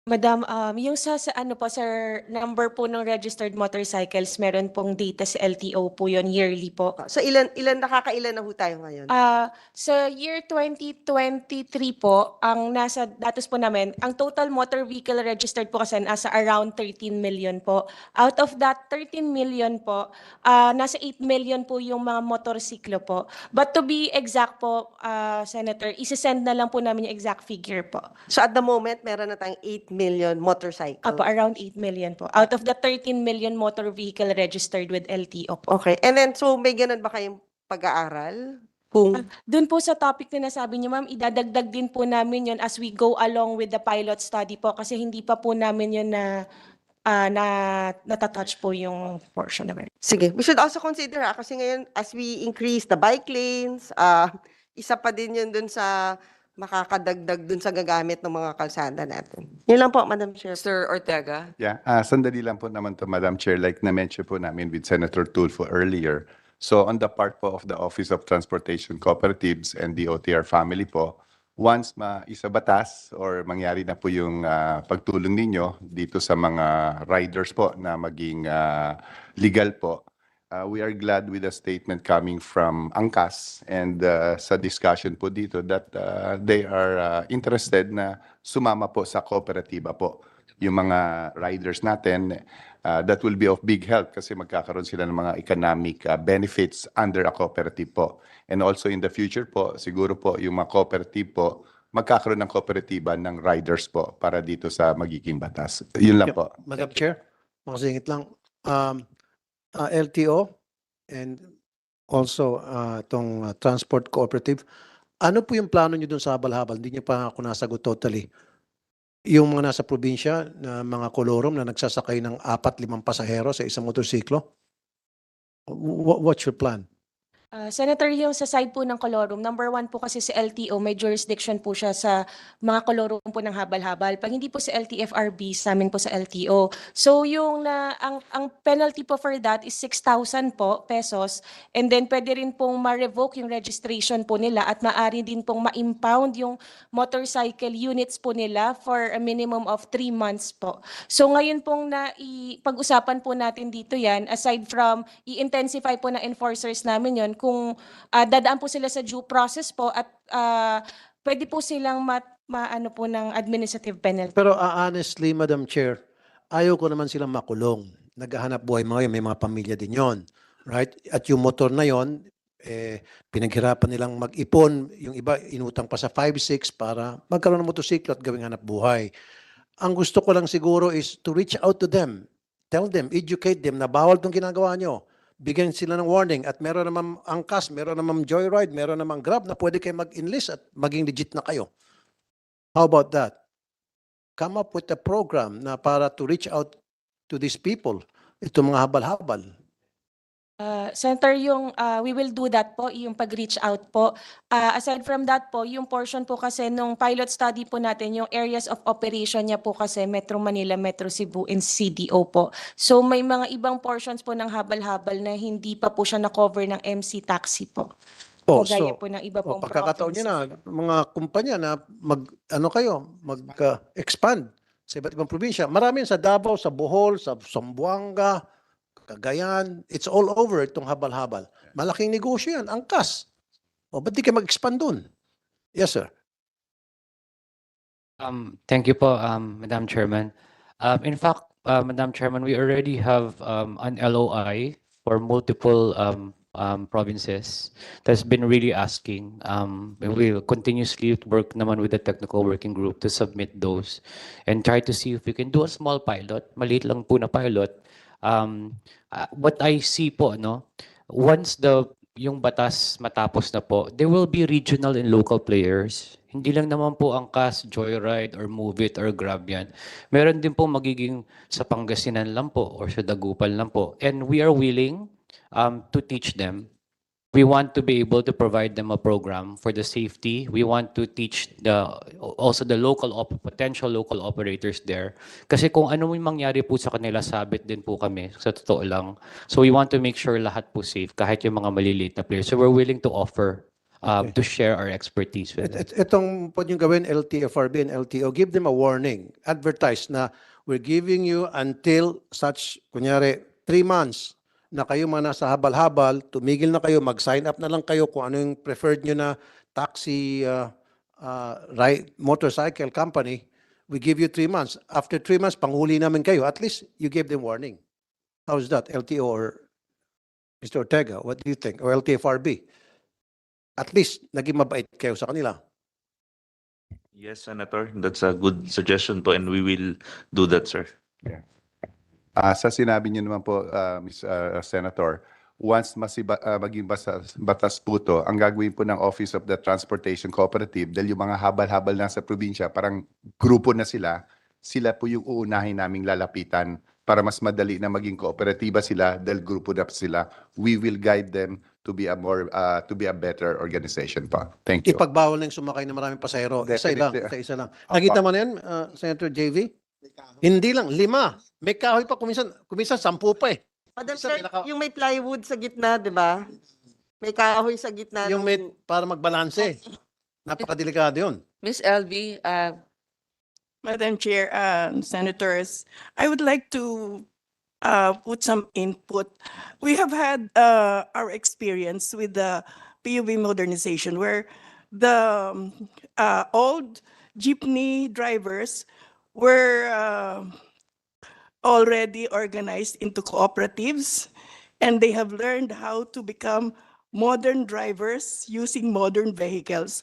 Madam, yung sa ano po, sir, number po ng registered motorcycles, meron pong data sa LTO po yon yearly po. So ilan nakakailan na ho tayo ngayon? Sa year 2023 po, ang nasa datos po namin, ang total motor vehicle registered po kasi nasa around 13 million po. Out of that 13 million po, nasa 8 million po yung mga motorsiklo po. But to be exact po, Senator, isesend na lang po namin yung exact figure po. So at the moment, meron na tayong 8 million motorcycles. Apo, around 8 million po. Out of the 13 million motor vehicle registered with LTO po. Okay. And then, so may ganun ba kayong pag-aaral? Kung Doon po sa topic na nasabi niyo, ma'am, idadagdag din po namin yon as we go along with the pilot study po kasi hindi pa po namin yun natatouch po yung portion namin. sige, we should also consider kasi ngayon as we increase the bike lanes, isa pa din yun dun sa makakadagdag dun sa gagamit ng mga kalsada natin. Yun lang po, Madam Chair. Mr. Ortega. Yeah, sandali lang po naman to, Madam Chair, like na-mention po namin with Senator Tulfo earlier. So on the part po of the Office of Transportation Cooperatives and the OTR family po, once maisabatas or mangyari na po yung pagtulong ninyo dito sa mga riders po na maging legal po, we are glad with the statement coming from Angkas and sa discussion po dito that they are interested na sumama po sa kooperatiba po. Yung mga riders natin, that will be of big help kasi magkakaroon sila ng mga economic benefits under a cooperative po. And also in the future po, siguro po yung mga cooperative po, magkakaroon ng kooperatiba ng riders po para dito sa magiging batas. Yun lang po. Madam Chair, makasingit lang. LTO and also itong transport cooperative, ano po yung plano nyo dun sa habal-habal? Hindi nyo pa ako nasagot totally. yung mga nasa probinsya na mga kolorom na nagsasakay ng 4-5 pasahero sa isang motorsiklo? What's your plan? Senator, yung sa side po ng Colorum, number one po kasi sa LTO, may jurisdiction po siya sa mga Colorum po ng habal-habal. Pag hindi po sa LTFRB, sa amin po sa LTO. So yung ang penalty po for that is 6,000 po pesos, and then pwede rin pong ma-revoke yung registration po nila at maaari din pong ma-impound yung motorcycle units po nila for a minimum of 3 months po. So ngayon pong pag-usapan po natin dito yan, aside from i-intensify po ng enforcers namin yon, kung dadaan po sila sa due process po at pwede po silang maano po ng administrative penalty. Pero honestly, Madam Chair, ayaw ko naman silang makulong. Naghahanap buhay mga yun, may mga pamilya din yon, right? At yung motor na yon, pinaghirapan nilang mag-ipon, yung iba inutang pa sa 5-6 para magkaroon ng motosiklo at gawing hanap buhay. Ang gusto ko lang siguro is to reach out to them. Tell them, educate them na bawal itong ginagawa nyo. Bigyan sila ng warning at meron namang angkas, meron namang joyride, meron namang grab na pwede kayo mag-enlist at maging legit na kayo. How about that? Come up with a program na para to reach out to these people, itong mga habal-habal. Senator, we will do that po, yung pag-reach out po. Aside from that po, yung portion po kasi nung pilot study po natin, yung areas of operation niya po kasi Metro Manila, Metro Cebu, and CDO po. So may mga ibang portions po ng habal-habal na hindi pa po siya na-cover ng MC taxi po. Kagaya po ng iba pong pagkakataon nyo provinces. na, mga kumpanya na mag-expand sa iba't ibang probinsya. Marami yan sa Davao, sa Bohol, sa Zamboanga, Cagayan, it's all over itong habal-habal. Malaking negosyo yan, angkas. Ba't di kayo mag-expand dun? Yes, sir. Thank you po, Madam Chairman. In fact, Madam Chairman, we already have an LOI for multiple provinces that's been really asking. We will continuously work naman with the technical working group to submit those and try to see if we can do a small pilot. Maliit lang po na pilot. What I see po, no, once yung batas matapos na po, there will be regional and local players. Hindi lang naman po ang Angkas, Joyride, or Move It, or Grab yan. Meron din po magiging sa Pangasinan lang po, or sa Dagupan lang po. And we are willing to teach them. We want to be able to provide them a program for the safety. We want to teach also the potential local operators there. Kasi kung ano yung mangyari po sa kanila, sabit din po kami, sa totoo lang. So we want to make sure lahat po safe, kahit yung mga maliliit na players. So we're willing to offer to share our expertise with them. Itong pwede yung gawin, LTFRB and LTO, give them a warning. Advertise na we're giving you until such, kunyari, 3 months na kayo mga nasa habal-habal, tumigil na kayo, mag-sign up na lang kayo kung ano yung preferred nyo na taxi motorcycle company. We give you 3 months. After 3 months, panghuli namin kayo. At least you gave them warning. How's that, LTO or Mr. Ortega? What do you think? Or LTFRB? At least, naging mabait kayo sa kanila. Yes, Senator, that's a good suggestion po and we will do that, sir. Sa sinabi niyo naman po, Senator, once maging batas po to, ang gagawin po ng Office of the Transportation Cooperative, dahil yung mga habal-habal na sa probinsya, parang grupo na sila po yung uunahin naming lalapitan para mas madali na maging kooperatiba sila dahil grupo na sila. We will guide them to be a better organization pa. Thank you. Ipagbawal na yung sumakay ng maraming pasahero. Isa lang, Definitely. isa lang. Nakita mo na yan, Senator JV? Hindi lang, 5. May kahoy pa, kuminsan 10 pa eh. Madam Chair, yung may plywood sa gitna, di ba? May kahoy sa gitna. Yung may, para magbalanse. Napakadelikado yun. Miss LV, Madam Chair, Senators, I would like to put some input. We have had our experience with the PUV modernization where the old jeepney drivers were already organized into cooperatives, and they have learned how to become modern drivers using modern vehicles.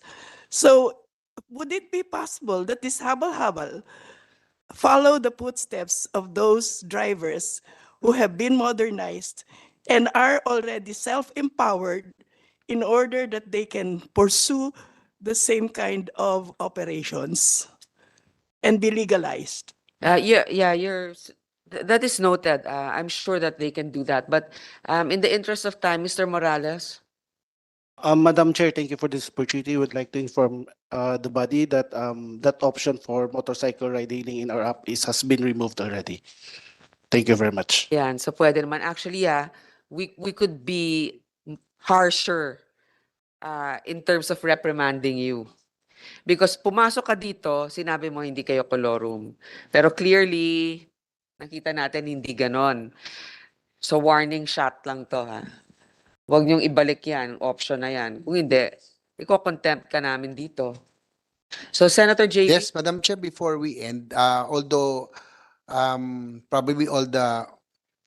So would it be possible that this habal-habal follow the footsteps of those drivers who have been modernized and are already self-empowered in order that they can pursue the same kind of operations? and be legalized. That is noted. I'm sure that they can do that. But in the interest of time, Mr. Morales. Madam Chair, thank you for this opportunity. Would like to inform the body that that option for motorcycle ride hailing in our app has been removed already. Thank you very much. Yan, so pwede naman. Actually, we could be harsher in terms of reprimanding you. Because pumasok ka dito, sinabi mo hindi kayo colorum. Pero clearly, nakita natin hindi ganon. So warning shot lang to ha. Huwag niyong ibalik yan, option na yan. Kung hindi, iko-contempt ka namin dito. So Senator JV. Yes, Madam Chair, before we end, although probably all the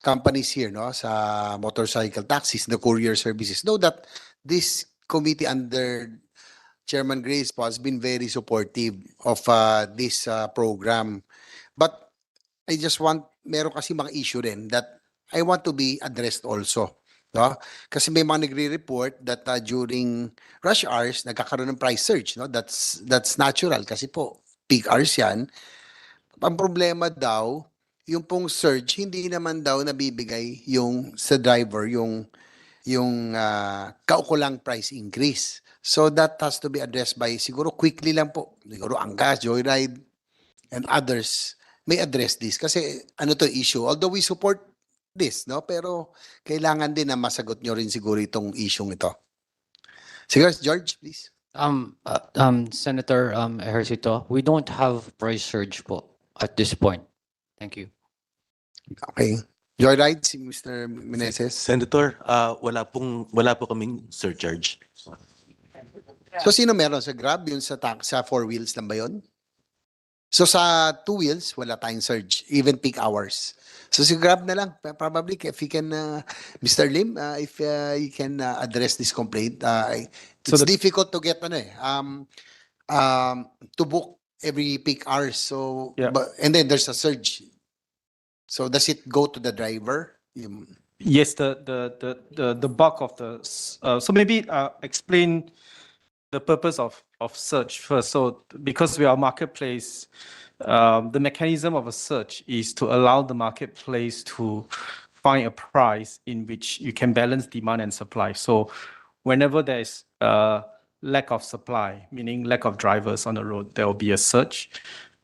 companies here, no, sa motorcycle taxis, the courier services, know that this committee under Chairman Grace has been very supportive of this program. But I just want, meron kasi mga issue rin that I want to be addressed also. No? Kasi may mga nagre-report that during rush hours, nagkakaroon ng price surge. No? That's natural kasi po, peak hours yan. Ang problema daw, yung pong surge, hindi naman daw nabibigay yung sa driver, yung kaukulang price increase. So that has to be addressed by siguro quickly lang po. Siguro Angara, Joyride, and others may address this. Kasi ano to issue? Although we support this, no? Pero kailangan din na masagot nyo rin siguro itong issue ito. Sige, George, please. Senator Ejercito, we don't have price surge po at this point. Thank you. Okay. Joyride, si Mr. Meneses. Senator, wala po kaming surcharge. So sino meron sa Grab? Yun sa four wheels lang ba yun? So sa two wheels, wala tayong surge, even peak hours. So si Grab na lang, probably if you can, Mr. Lim, if you can address this complaint. It's difficult to get to book every peak hours. So, Yeah. and then there's a surge. So does it go to the driver? Yes, the bulk of the so maybe explain the purpose of search first. So because we are a marketplace, the mechanism of a search is to allow the marketplace to find a price in which you can balance demand and supply. So whenever there is a lack of supply, meaning lack of drivers on the road, there will be a search.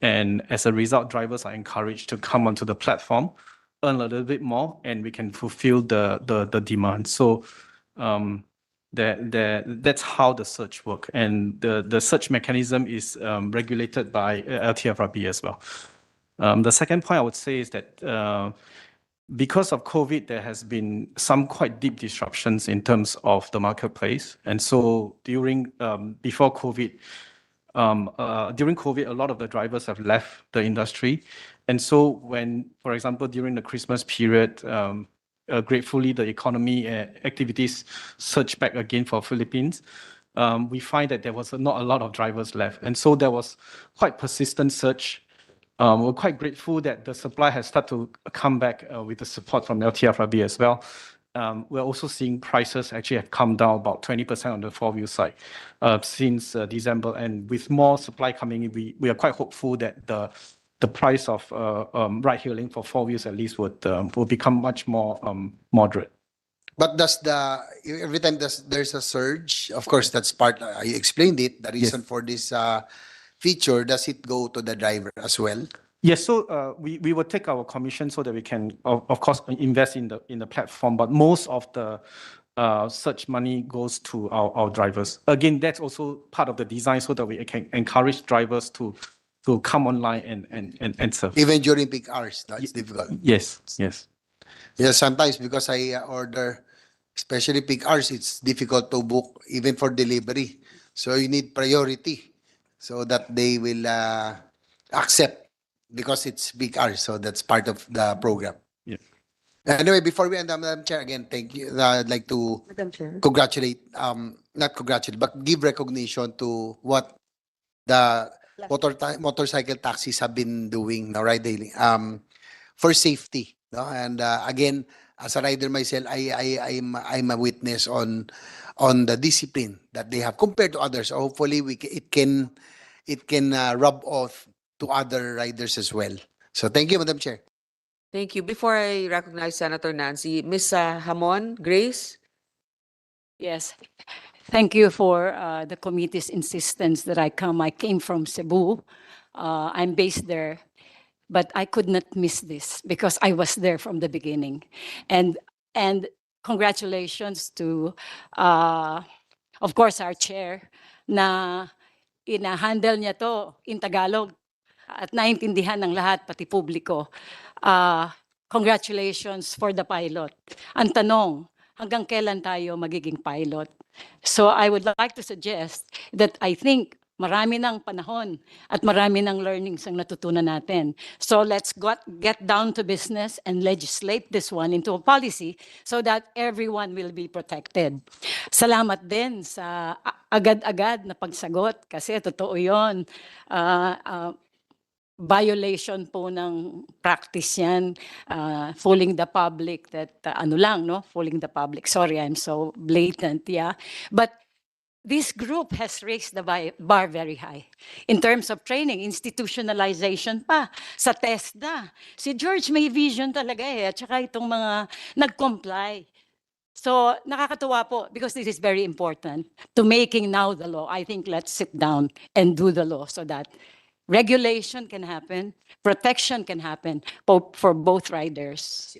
And as a result, drivers are encouraged to come onto the platform, earn a little bit more, and we can fulfill the demand. So that's how the search work, and the search mechanism is regulated by LTFRB as well. The second point I would say is that because of COVID, there has been some quite deep disruptions in terms of the marketplace, and so before COVID. During COVID, a lot of the drivers have left the industry. And so when, for example, during the Christmas period, gratefully, the economy activities surged back again for Philippines, we find that there was not a lot of drivers left. And so there was quite persistent surge. We're quite grateful that the supply has started to come back with the support from LTFRB as well. We're also seeing prices actually have come down about 20% on the four-wheel side since December. And with more supply coming in, we are quite hopeful that the price of ride-hailing for four wheels at least will become much more moderate. But every time there's a surge, of course, that's part, I explained it, the reason for this feature, does it go to the driver as well? Yes, so we will take our commission so that we can, of course, invest in the platform. But most of the such money goes to our drivers. Again, that's also part of the design so that we can encourage drivers to come online and serve. Even during peak hours, no, it's difficult. Yes. Yes, sometimes because I order, especially peak hours, it's difficult to book even for delivery. So you need priority so that they will accept. Because it's big hours, so that's part of the program. Yeah. Anyway, before we end, Madam Chair, again, thank you. I'd like to congratulate, not congratulate, but give recognition to what the motorcycle taxis have been doing, no, ride hailing, for safety, no? And again, as a rider myself, I'm a witness on the discipline that they have compared to others. So hopefully, it can rub off to other riders as well. So thank you, Madam Chair. Thank you. Before I recognize Senator Nancy, Ms. Hamon, Grace? Yes. Thank you for the committee's insistence that I come. I came from Cebu. I'm based there, but I could not miss this because I was there from the beginning. And congratulations to, of course, our chair na ina-handle niya to in Tagalog at naintindihan ng lahat, pati publiko. Congratulations for the pilot. Ang tanong, hanggang kailan tayo magiging pilot? So I would like to suggest that I think marami ng panahon at marami ng learnings ang natutunan natin. So let's get down to business and legislate this one into a policy so that everyone will be protected. Salamat din sa agad-agad na pagsagot kasi totoo yun. Violation po ng practice yan, fooling the public that ano lang, no? Fooling the public. Sorry, I'm so blatant, yeah. But this group has raised the bar very high. In terms of training, institutionalization pa, sa TESDA. Si George may vision talaga at saka itong mga nag-comply. So nakakatuwa po because this is very important to making now the law. I think let's sit down and do the law so that regulation can happen, protection can happen for both riders,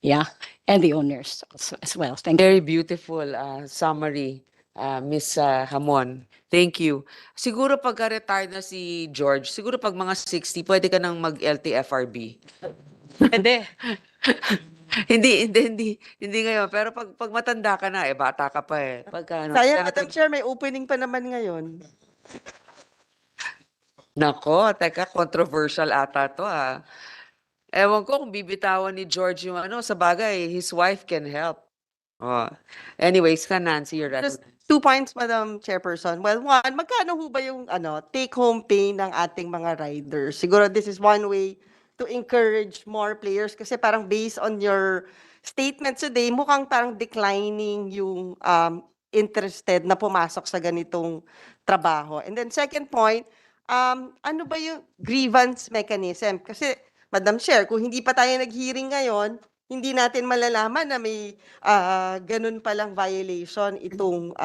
yeah, and the owners also, as well. Thank you. Very beautiful summary, Ms. Hamon. Thank you. Siguro pagka-retired na si George, siguro pag mga 60, pwede ka nang mag-LTFRB. Pwede. Hindi ngayon. Pero pag matanda ka na, bata ka pa eh. Pagka, ano, Sayang, Madam Chair, may opening pa naman ngayon. Nako, teka, controversial ata to Ewan ko kung bibitawan ni George yung ano, sa bagay, his wife can help. Oh. Anyways, Nancy, you're Just 2 points, Madam Chairperson. Well, one, magkano ho ba yung take-home pay ng ating mga riders? Siguro this is one way to encourage more players kasi parang based on your statements today, mukhang parang declining yung interested na pumasok sa ganitong trabaho. And then second point, ano ba yung grievance mechanism? Kasi, Madam Chair, kung hindi pa tayo nag-hearing ngayon, hindi natin malalaman na may ganun palang violation itong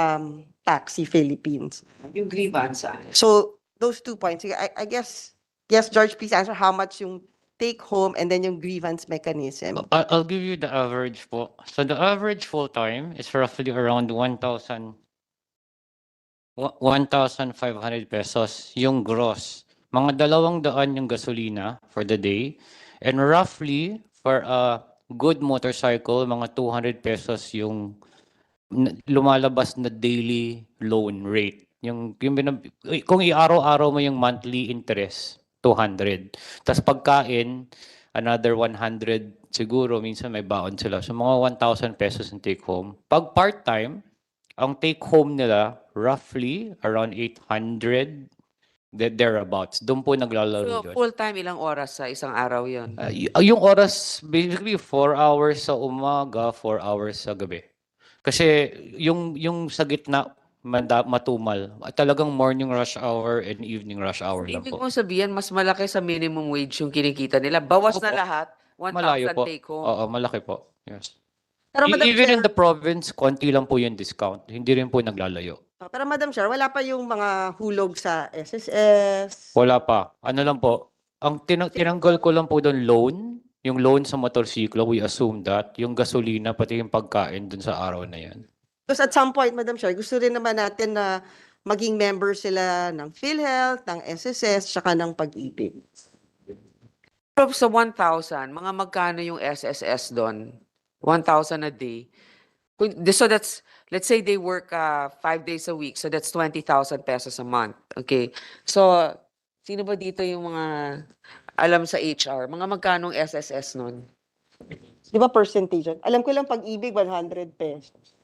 Taxi Philippines. Yung grievance. So, those 2 points. I guess, yes, George, please answer how much yung take home and then yung grievance mechanism. I'll give you the average po. So the average full time is roughly around 1,500 pesos yung gross. Mga 200 yung gasolina for the day. And roughly, for a good motorcycle, mga 200 pesos yung lumalabas na daily loan rate. Kung i-araw-araw mo yung monthly interest, 200. Tapos pagkain, another 100 siguro, minsan may baon sila. So mga 1,000 pesos ang take home. Pag part-time, ang take home nila roughly around 800, thereabouts. Doon po naglalaro So, yun. full-time ilang oras sa isang araw yon? Yung oras, basically 4 hours sa umaga, 4 hours sa gabi. Kasi yung sa gitna, matumal. Talagang morning rush hour and evening rush hour lang Ibig po. mong sabihin, mas malaki sa minimum wage yung kinikita nila. Bawas na Opo. lahat, Malayo 1,000 po. take home. Oo, malaki po. Yes. Pero Madam Even Chair, in the province, konti lang po yung discount. Hindi rin po naglalayo. pero Madam Chair, wala pa yung mga hulog sa SSS. Wala pa. Ano lang po, ang tinanggal ko lang po doon loan, yung loan sa motorsiklo, we assume that, yung gasolina, pati yung pagkain doon sa araw na yan. Because at some point, Madam Chair, gusto rin naman natin na maging member sila ng PhilHealth, ng SSS, tsaka ng Pag-ibig. Pero sa 1,000, mga magkano yung SSS doon? 1,000 a day. So that's, let's say they work 5 days a week, so that's 20,000 pesos a month. Okay. So, sino ba dito yung mga alam sa HR? Mga magkanong SSS nun? Di ba percentage? Alam ko lang Pag-ibig, 100 pesos.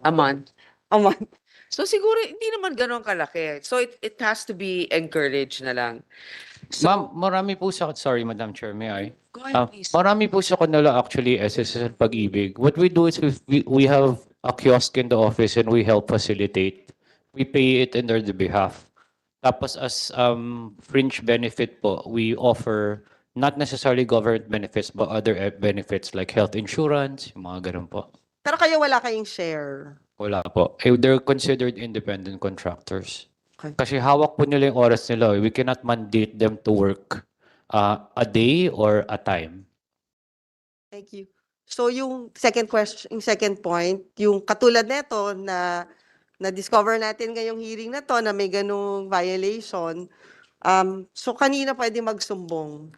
A month? A month. So siguro hindi naman gano'n kalaki. So it has to be encouraged na lang. So, Ma'am, marami po sa, sorry Madam Chair, may I? go ahead, please. Marami po sa kanila actually SSS at Pag-ibig. What we do is we have a kiosk in the office and we help facilitate. We pay it in their behalf. Tapos as fringe benefit po, we offer not necessarily government benefits but other benefits like health insurance, yung mga ganun po. Pero kayo wala kayong share. Wala po. They're considered independent contractors. Okay. Kasi hawak po nila yung oras nila. We cannot mandate them to work a day or a time. Thank you. So yung second question, yung second point, yung katulad nito na na-discover natin ngayong hearing na to na may ganung violation, so kanina pwede magsumbong?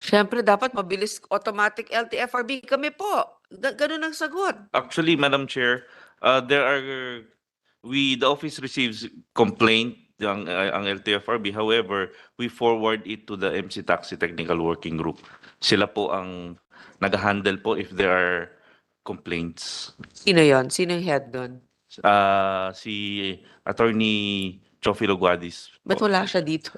Siyempre, dapat mabilis automatic LTFRB. Kami po. Ganun ang sagot. Actually, Madam Chair, the office receives complaint ang LTFRB. However, we forward it to the MC Taxi Technical Working Group. Sila po ang nag-handle po if there are complaints. Sino yon? Sino yung head doon? Si Attorney Chofilo Guadis. Ba't wala siya dito?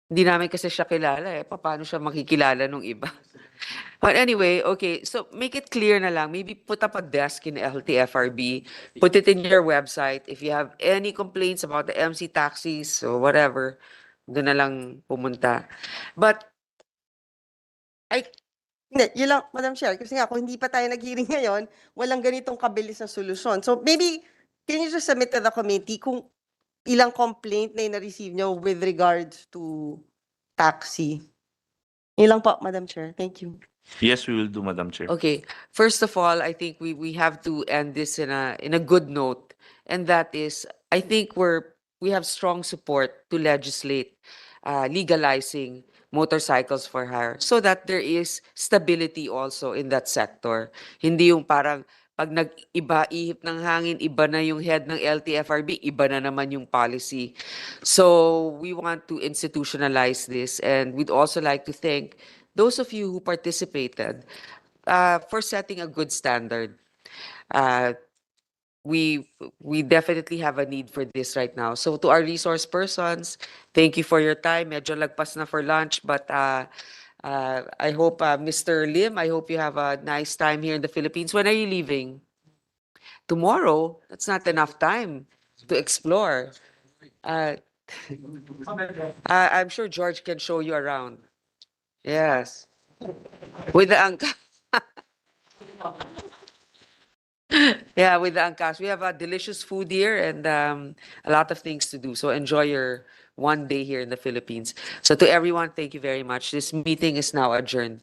Hindi namin kasi siya kilala eh. Paano siya makikilala nung iba? But anyway, okay. So make it clear na lang. Maybe put up a desk in LTFRB. Put it in your website. If you have any complaints about the MC taxis or whatever, doon na lang pumunta. But Hindi, yun lang, Madam Chair, kasi nga kung hindi pa tayo nag-hearing ngayon, walang ganitong kabilis na solusyon. So maybe, can you just submit to the committee kung ilang complaint na na-receive nyo with regards to taxi? Yun lang po, Madam Chair. Thank you. Yes, we will do, Madam Chair. okay, first of all, I think we have to end this in a good note, and that is, I think we have strong support to legislate legalizing motorcycles for hire so that there is stability also in that sector. Hindi yung parang pag nag-iba ihip ng hangin, iba na yung head ng LTFRB, iba na naman yung policy. So we want to institutionalize this, and we'd also like to thank those of you who participated for setting a good standard. We definitely have a need for this right now. So to our resource persons, thank you for your time. Medyo lagpas na for lunch, but I hope, Mr. Lim, I hope you have a nice time here in the Philippines. When are you leaving? Tomorrow? That's not enough time to explore. I'm sure George can show you around. Yes. With the yeah, with the angkas. We have a delicious food here and a lot of things to do. So enjoy your one day here in the Philippines. So to everyone, thank you very much. This meeting is now adjourned.